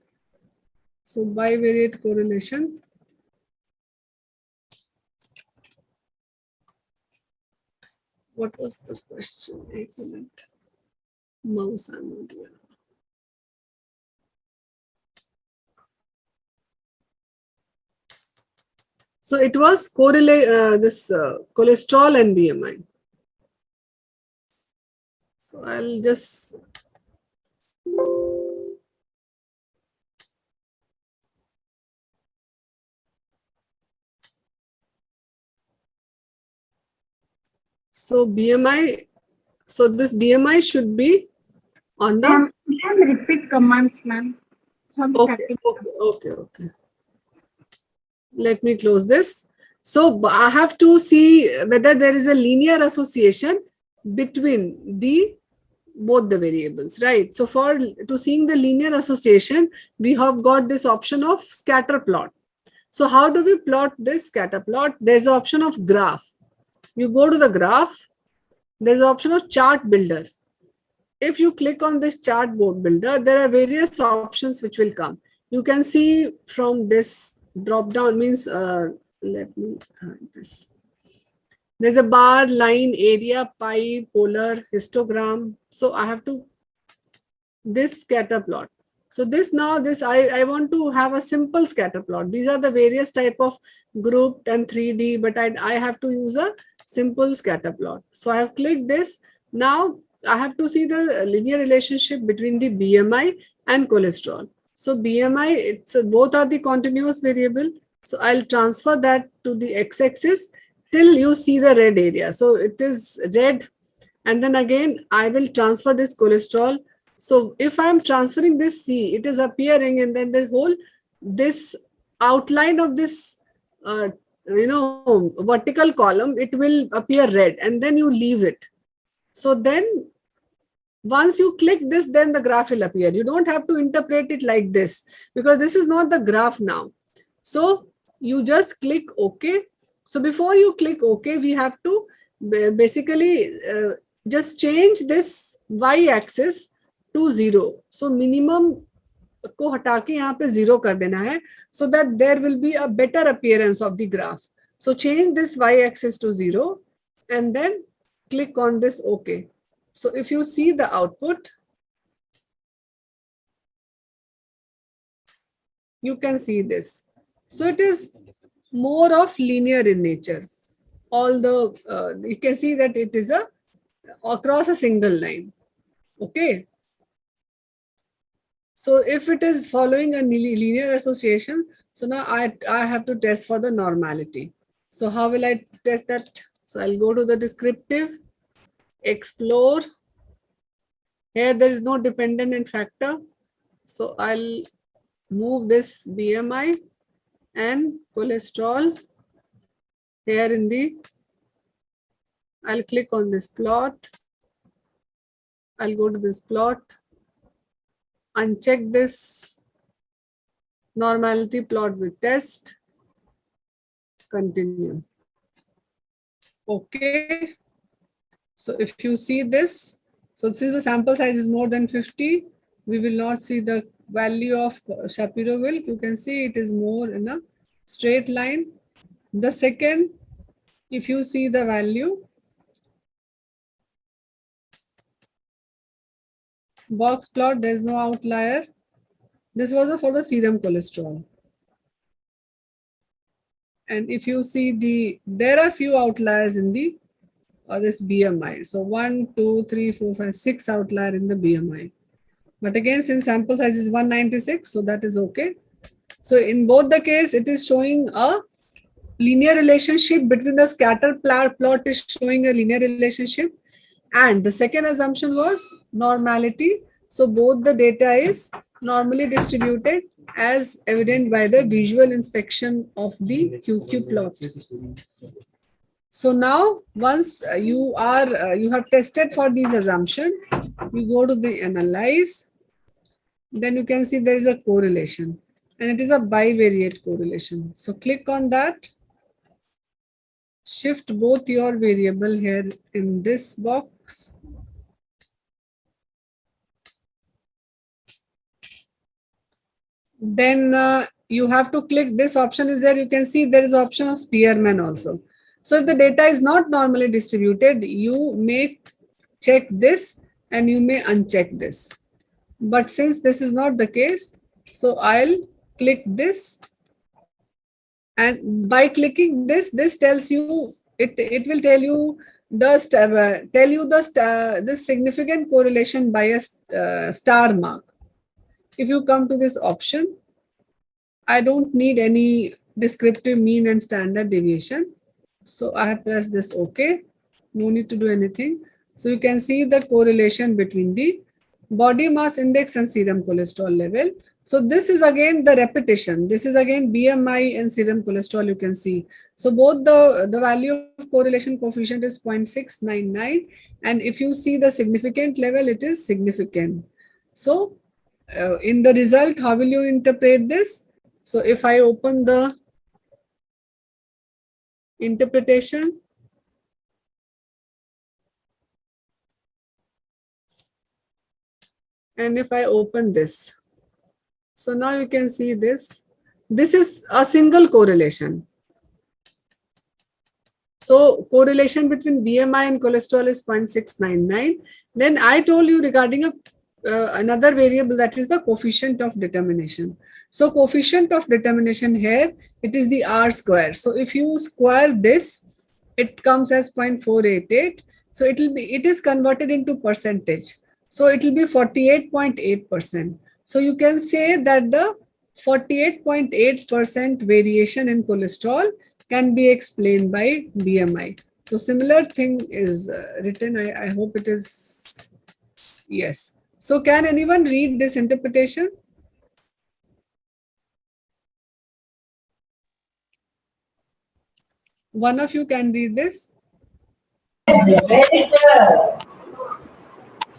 Speaker 1: So bivariate correlation. What was the question? A minute. Mouse and so it was correlate this cholesterol and BMI. So I'll just So BMI, so this BMI should be on the.
Speaker 6: Ma'am, repeat commands, ma'am.
Speaker 1: Okay. Let me close this. So I have to see whether there is a linear association between the both the variables, right? So for to seeing the linear association, we have got this option of scatter plot. So how do we plot this scatter plot? There's an option of graph. You go to the graph, there's an option of chart builder. If you click on this chart board builder, there are various options which will come. You can see from this drop down means, let me hide this. There's a bar, line, area, pie, polar, histogram. So I have to, this scatter plot. So this now, this I want to have a simple scatter plot. These are the various type of grouped and 3D, but I have to use a simple scatter plot. So I have clicked this. Now I have to see the linear relationship between the BMI and cholesterol. So BMI, it's both are the continuous variable. So I'll transfer that to the x-axis till you see the red area. So it is red. And then again, I will transfer this cholesterol. So if I'm transferring this C, it is appearing, and then the whole, this outline of this, vertical column, it will appear red, and then you leave it. So then once you click this, then the graph will appear. You don't have to interpret it like this, because this is not the graph now. So you just click OK. So before you click OK, we have to basically just change this y-axis to 0. So minimum को हटा के यहाँ पे 0 कर देना है, so that there will be a better appearance of the graph. So change this y-axis to 0 and then click on this OK. So if you see the output, you can see this. So it is more of linear in nature. All the, you can see that it is across a single line. Okay. So if it is following a linear association, so now I have to test for the normality. So how will I test that? So I'll go to the descriptive, explore. Here there is no dependent factor. So I'll move this BMI and cholesterol here in the, I'll click on this plot. I'll go to this plot, uncheck this normality plot with test, continue. Okay. So if you see this, so since the sample size is more than 50, we will not see the value of Shapiro-Wilk. You can see it is more in a straight line. The second, if you see the value, box plot, there's no outlier. This was for the serum cholesterol. And if you see there are few outliers in the this BMI. So 1, 2, 3, 4, 5, 6 outlier in the BMI. But again, since sample size is 196, so that is okay. So in both the case, it is showing a linear relationship between the scatter plot is showing a linear relationship. And the second assumption was normality. So both the data is normally distributed as evident by the visual inspection of the QQ plot. So now once you have tested for these assumptions, you go to the analyze, then you can see there is a correlation and it is a bivariate correlation. So click on that, shift both your variable here in this box. Then you have to click this option is there. You can see there is option of Spearman also. So if the data is not normally distributed, you may check this and you may uncheck this. But since this is not the case, so I'll click this. And by clicking this, this tells you, it will tell you this significant correlation by a star mark. If you come to this option, I don't need any descriptive mean and standard deviation. So I have pressed this OK. No need to do anything. So you can see the correlation between the body mass index and serum cholesterol level. So this is again the repetition. This is again BMI and serum cholesterol, you can see. So both the value of correlation coefficient is 0.699. And if you see the significant level, it is significant. So in the result, how will you interpret this? So if I open the interpretation, and if I open this, so now you can see this. This is a single correlation. So correlation between BMI and cholesterol is 0.699. Then I told you regarding another variable, that is the coefficient of determination. So coefficient of determination here, it is the R square. So if you square this, it comes as 0.488. So it is converted into percentage. So it will be 48.8%. So you can say that the 48.8% variation in cholesterol can be explained by BMI. So similar thing is written. I hope it is, yes. So can anyone read this interpretation? One of you can read this.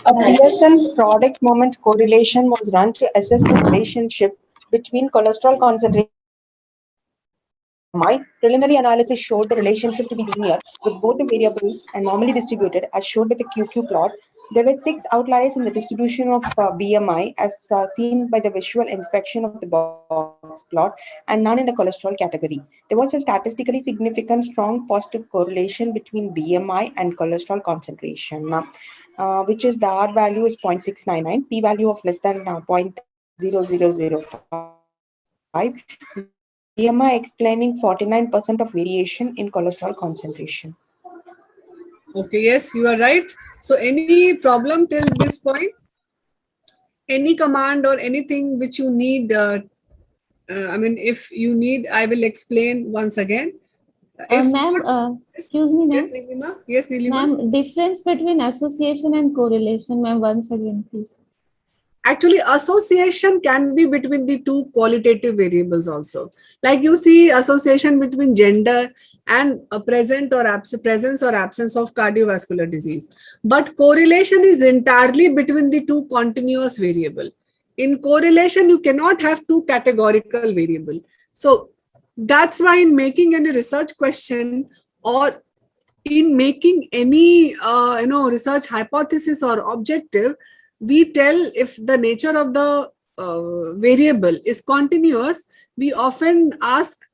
Speaker 11: A Pearson's product moment correlation was run to assess the relationship between cholesterol concentration. My preliminary analysis showed the relationship to be linear, with both the variables and normally distributed, as shown by the QQ plot. There were 6 outliers in the distribution of BMI, as seen by the visual inspection of the box plot, and none in the cholesterol category. There was a statistically significant strong positive correlation between BMI and cholesterol concentration, which is the R value is 0.699, P value of less than 0.0005. BMI explaining 49% of variation in cholesterol concentration.
Speaker 1: Okay, yes, you are right. So any problem till this point? Any command or anything which you need? I mean, if you need, I will explain once again.
Speaker 10: Ma'am, excuse me, ma'am.
Speaker 1: Yes, Nilima. Yes, Nilima.
Speaker 10: Ma'am, difference between association and correlation, ma'am, once again, please.
Speaker 1: Actually, association can be between the two qualitative variables also. Like you see association between gender and a presence or absence of cardiovascular disease. But correlation is entirely between the two continuous variable. In correlation, you cannot have two categorical variable. So that's why in making any research question or in making any research hypothesis or objective, we tell if the nature of the variable is continuous, we often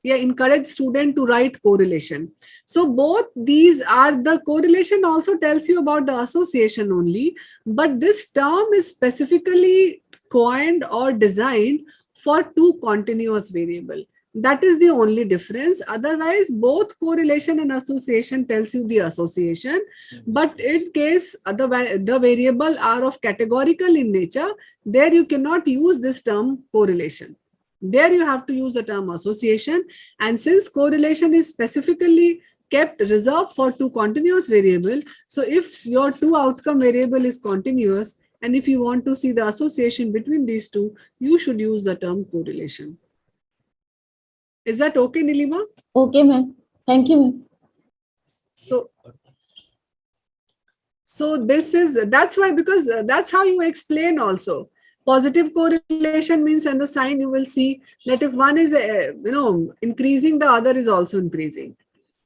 Speaker 1: encourage student to write correlation. So both these are, the correlation also tells you about the association only, but this term is specifically coined or designed for two continuous variable. That is the only difference. Otherwise, both correlation and association tells you the association. But in case the variable are of categorical in nature, there you cannot use this term correlation. There you have to use the term association. And since correlation is specifically kept reserved for two continuous variable, so if your two outcome variable is continuous, and if you want to see the association between these two, you should use the term correlation. Is that okay, Nilima?
Speaker 10: Okay, ma'am. Thank you, ma'am.
Speaker 1: So this is, that's why, because that's how you explain also. Positive correlation means, and the sign you will see that if one is, increasing, the other is also increasing.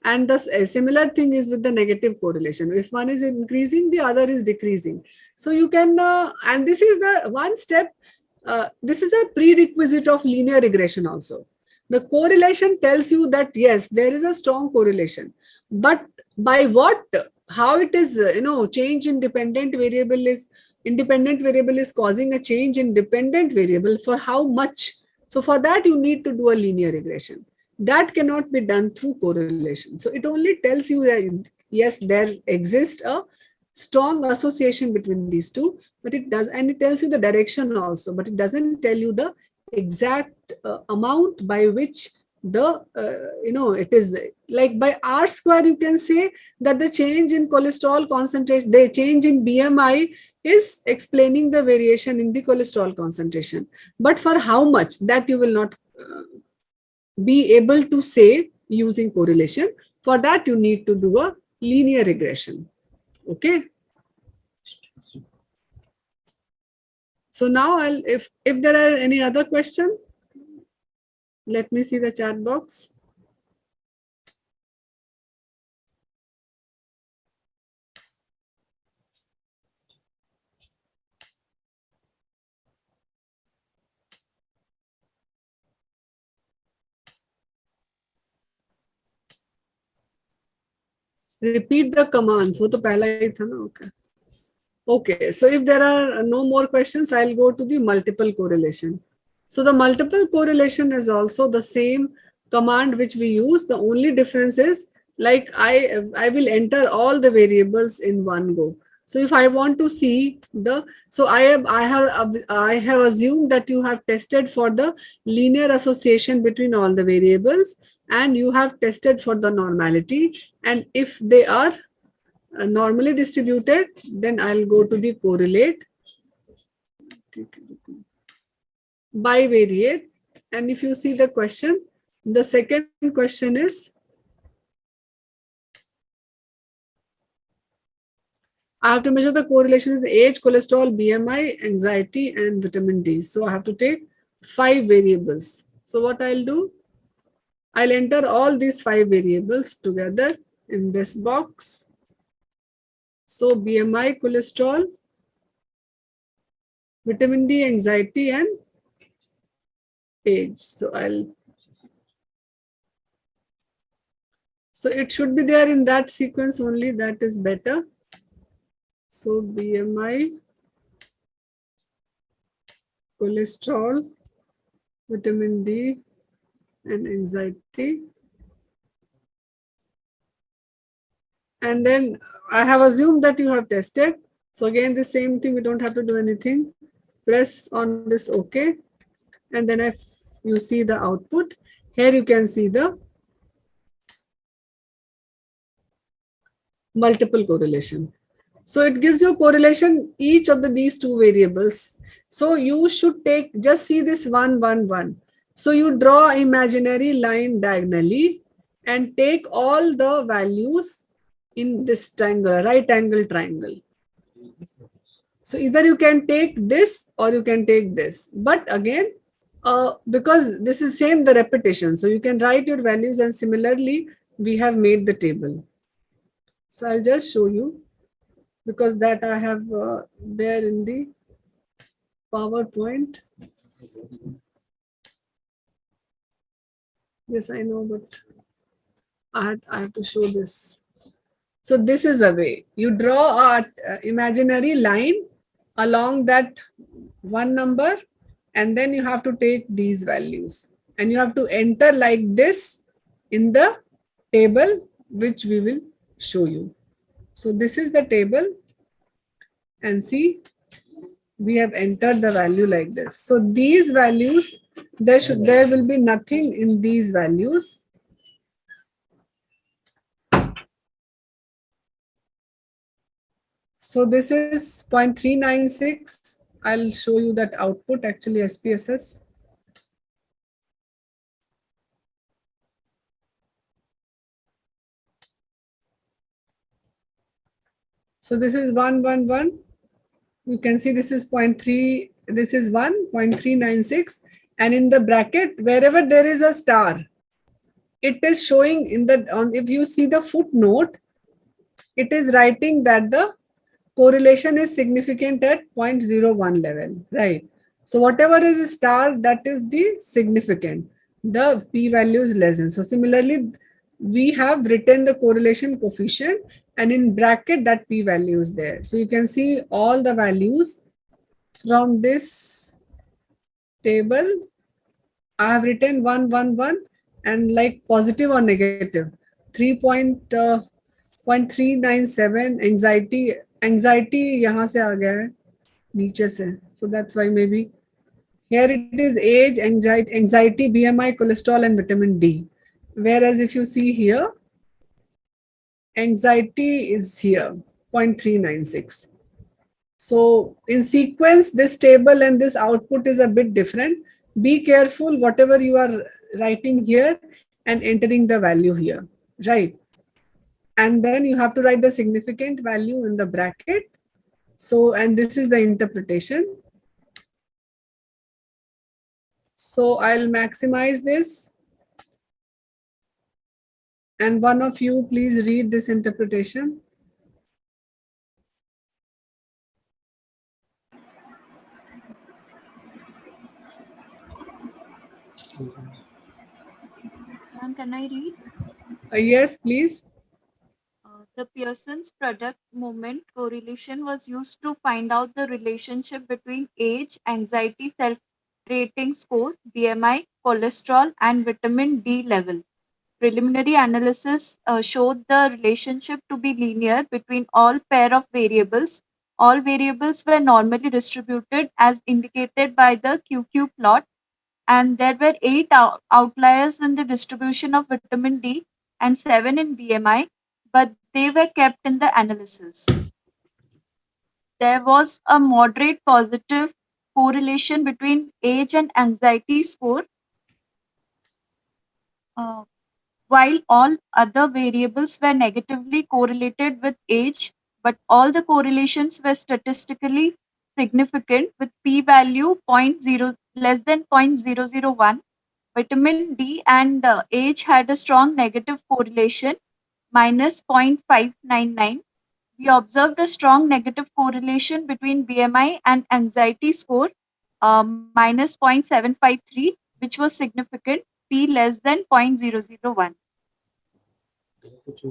Speaker 1: And the similar thing is with the negative correlation. If one is increasing, the other is decreasing. So you can, and this is the one step, this is a prerequisite of linear regression also. The correlation tells you that yes, there is a strong correlation, but by what, how it is, change in independent variable is causing a change in dependent variable, for how much. So for that, you need to do a linear regression. That cannot be done through correlation. So it only tells you that yes, there exists a strong association between these two, but it does, and it tells you the direction also, but it doesn't tell you the exact amount by which the, it is like by R square, you can say that the change in cholesterol concentration, the change in BMI is explaining the variation in the cholesterol concentration. But for how much, that you will not be able to say using correlation. For that, you need to do a linear regression. Okay. So now if there are any other question, let me see the chat box. Repeat the commands. वो तो पहला ही था ना. Okay. Okay. So if there are no more questions, I'll go to the multiple correlation. So the multiple correlation is also the same command which we use. The only difference is, like, I will enter all the variables in one go. So if I want to see the, so I have assumed that you have tested for the linear association between all the variables, and you have tested for the normality. And if they are normally distributed, then I'll go to the correlate, bivariate. And if you see the question, the second question is, I have to measure the correlation with age, cholesterol, BMI, anxiety, and vitamin D. So I have to take 5 variables. So what I'll do, I'll enter all these 5 variables together in this box. So BMI, cholesterol, vitamin D, anxiety, and age. So it should be there in that sequence only. That is better. So BMI, cholesterol, vitamin D, and anxiety. And then I have assumed that you have tested. So again, the same thing, we don't have to do anything. Press on this OK. And then if you see the output, here you can see the multiple correlation. So it gives you correlation each of these 2 variables. So you should just see this 1, 1, 1. So you draw imaginary line diagonally and take all the values in this triangle, right angle triangle. So either you can take this or you can take this. But again, because this is same the repetition, so you can write your values, and similarly we have made the table. So I'll just show you, because that I have there in the PowerPoint. Yes, I know, but I have to show this. So this is the way you draw an imaginary line along that one number, and then you have to take these values and you have to enter like this in the table, which we will show you. So this is the table, and see, we have entered the value like this. So these values, there will be nothing in these values. So this is 0.396. I'll show you that output, actually SPSS. So this is 111. You can see this is 0.3, this is 1.396. And in the bracket, wherever there is a star, it is showing in the, if you see the footnote, it is writing that the correlation is significant at 0.01 level, right? So whatever is a star, that is the significant. The p-value is less than. So similarly, we have written the correlation coefficient, and in bracket that p-value is there. So you can see all the values from this table. I have written 111 and like positive or negative. 3.397 anxiety यहाँ से आ गया है नीचे से. So that's why maybe Here it is age, anxiety, BMI, cholesterol, and vitamin D. Whereas if you see here, anxiety is here, 0.396. So in sequence, this table and this output is a bit different. Be careful whatever you are writing here and entering the value here, right? And then you have to write the significant value in the bracket. So, and this is the interpretation. So I'll maximize this. And one of you please read this interpretation.
Speaker 3: Ma'am, can I read?
Speaker 1: Yes, please.
Speaker 3: The Pearson's product moment correlation was used to find out the relationship between age, anxiety, self-rating score, BMI, cholesterol, and vitamin D level. Preliminary analysis showed the relationship to be linear between all pair of variables. All variables were normally distributed as indicated by the QQ plot, and there were 8 outliers in the distribution of vitamin D and 7 in BMI, but they were kept in the analysis. There was a moderate positive correlation between age and anxiety score, while all other variables were negatively correlated with age, but all the correlations were statistically significant with p-value less than 0.001. Vitamin D and age had a strong negative correlation, minus 0.599. We observed a strong negative correlation between BMI and anxiety score, minus 0.753, which was significant, p less than 0.001.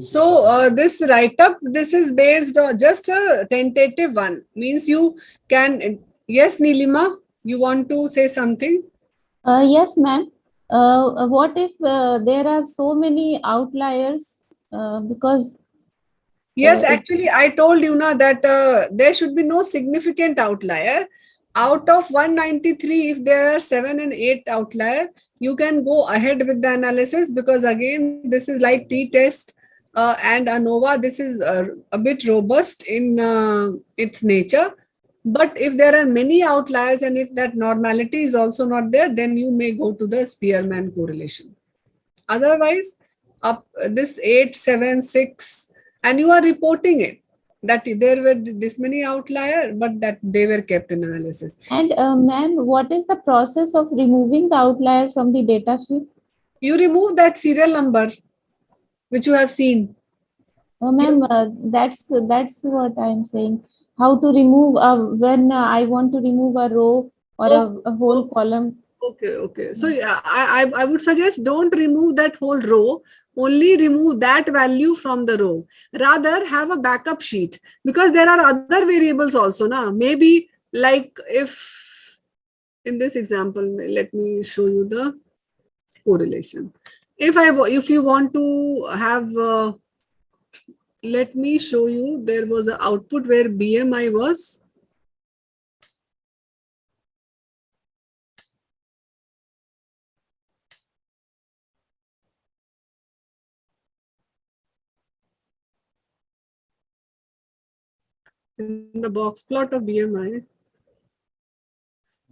Speaker 1: So this write-up, this is based on just a tentative one. Means you can, yes, Nilima, you want to say something?
Speaker 10: Yes, ma'am. What if there are so many outliers? Because
Speaker 1: yes,
Speaker 10: it-
Speaker 1: actually, I told you now that there should be no significant outlier. Out of 193, if there are 7 and 8 outlier, you can go ahead with the analysis, because again, this is like t-test and ANOVA. This is a bit robust in its nature. But if there are many outliers and if that normality is also not there, then you may go to the Spearman correlation. Otherwise, up this 8, 7, 6, and you are reporting it that there were this many outlier, but that they were kept in analysis.
Speaker 10: And ma'am, what is the process of removing the outlier from the data sheet?
Speaker 1: You remove that serial number which you have seen.
Speaker 10: Oh, ma'am, that's what I'm saying. How to remove when I want to remove a row or a whole column.
Speaker 1: Okay. So yeah, I would suggest don't remove that whole row. Only remove that value from the row. Rather have a backup sheet, because there are other variables also. Now, maybe like if in this example, let me show you the correlation. If you want to have, let me show you, there was an output where BMI was. In the box plot of BMI,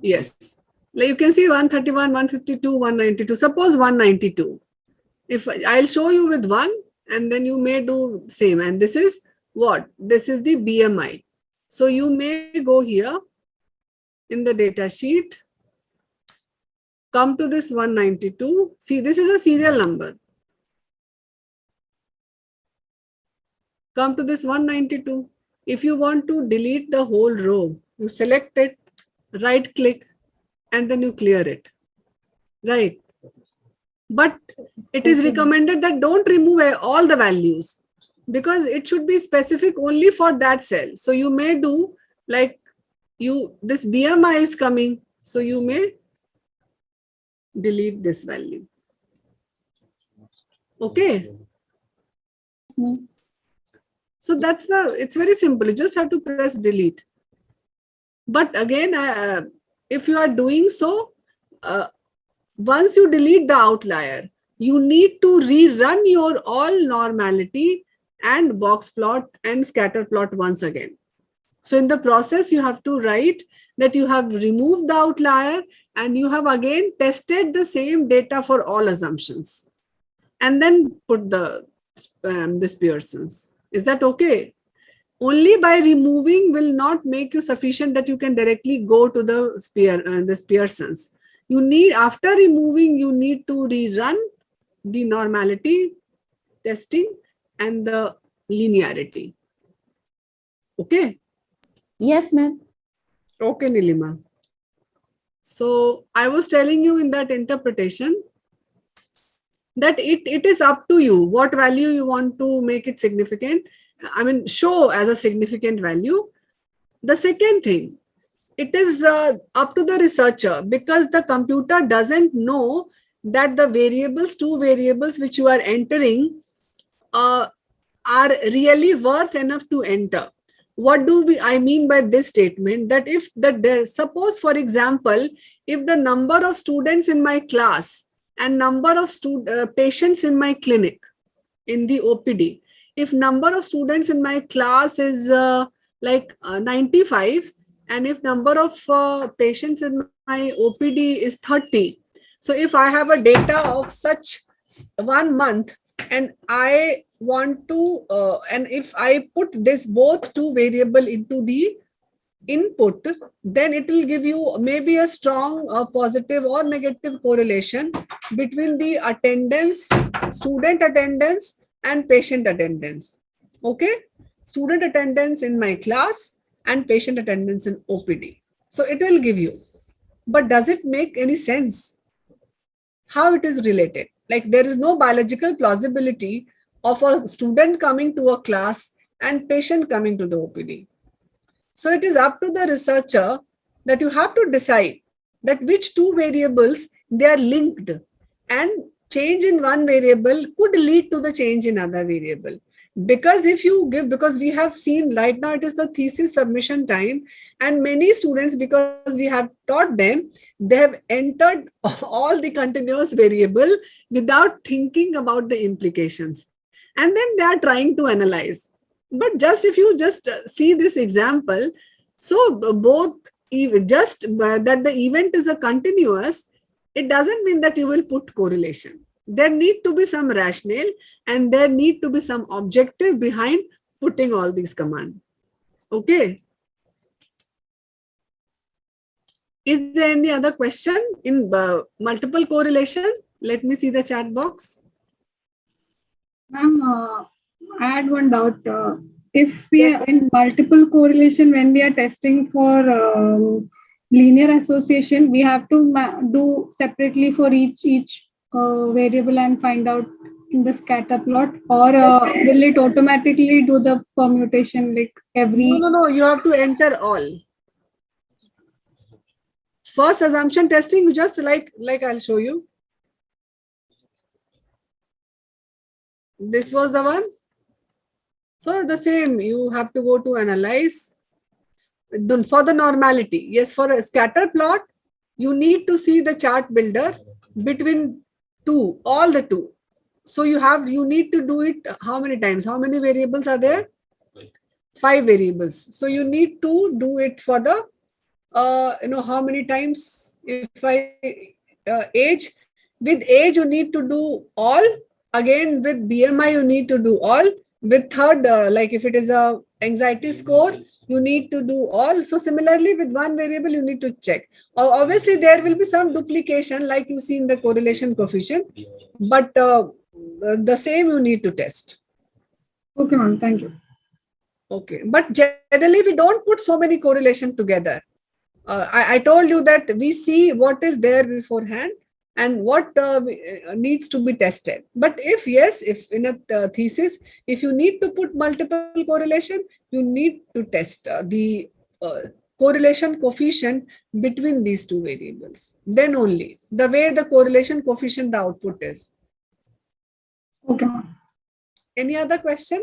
Speaker 1: yes, like you can see 131, 152, 192. Suppose 192. If I'll show you with 1, and then you may do same. And this is what? This is the BMI. So you may go here in the data sheet, come to this 192. See, this is a serial number. Come to this 192. If you want to delete the whole row, you select it, right click, and then you clear it. Right. But it is recommended that don't remove all the values, because it should be specific only for that cell. So you may do like this BMI is coming, so you may delete this value. Okay. So it's very simple. You just have to press delete. But again, if you are doing so, once you delete the outlier, you need to rerun your all normality and box plot and scatter plot once again. So in the process, you have to write that you have removed the outlier and you have again tested the same data for all assumptions, and then put the this Pearson's. Is that okay? Only by removing will not make you sufficient that you can directly go to the this Pearson's. You need, after removing, you need to rerun the normality testing and the linearity. Okay?
Speaker 10: Yes, ma'am.
Speaker 1: Okay, Nilima. So I was telling you in that interpretation that it is up to you what value you want to make it significant. I mean, show as a significant value. The second thing, it is up to the researcher, because the computer doesn't know that the variables, two variables which you are entering are really worth enough to enter. What do I mean by this statement? That if suppose, for example, if the number of students in my class and number of patients in my clinic in the OPD, if number of students in my class is 95, and if number of patients in my OPD is 30, so if I have a data of such 1 month, and I want to, and if I put this both two variable into the input, then it will give you maybe a strong positive or negative correlation between the attendance, student attendance and patient attendance. Okay, student attendance in my class and patient attendance in OPD. So it will give you, but does it make any sense how it is related? Like, there is no biological plausibility of a student coming to a class and patient coming to the OPD. So it is up to the researcher that you have to decide that which two variables they are linked, and change in one variable could lead to the change in other variable. Because if you give, because we have seen right now it is the thesis submission time, and many students, because we have taught them, they have entered all the continuous variable without thinking about the implications, and then they are trying to analyze. But just if you just see this example, so both, just that the event is a continuous, it doesn't mean that you will put correlation. There need to be some rationale and there need to be some objective behind putting all these commands. Okay. Is there any other question in multiple correlation? Let me see the chat box.
Speaker 13: Ma'am, I had one doubt. If we are in multiple correlation, when we are testing for linear association, we have to do separately for each variable and find out in the scatter plot, or will it automatically do the permutation like every?
Speaker 1: No, you have to enter all. First assumption testing, just like I'll show you. This was the one. So the same, you have to go to analyze. For the normality, yes, for a scatter plot, you need to see the chart builder between two, all the two. So you need to do it how many times? How many variables are there? 5 variables. So you need to do it for the, how many times? If age, with age you need to do all. Again, with BMI you need to do all. With third, like if it is a anxiety score, you need to do all. So similarly, with one variable, you need to check. Obviously, there will be some duplication, like you see in the correlation coefficient, but the same you need to test.
Speaker 13: Okay, ma'am. Thank you.
Speaker 1: Okay, but generally we don't put so many correlation together. I told you that we see what is there beforehand and what needs to be tested. But if in a thesis, if you need to put multiple correlation, you need to test the correlation coefficient between these two variables. Then only the way the correlation coefficient, the output is.
Speaker 13: Okay.
Speaker 1: Any other question?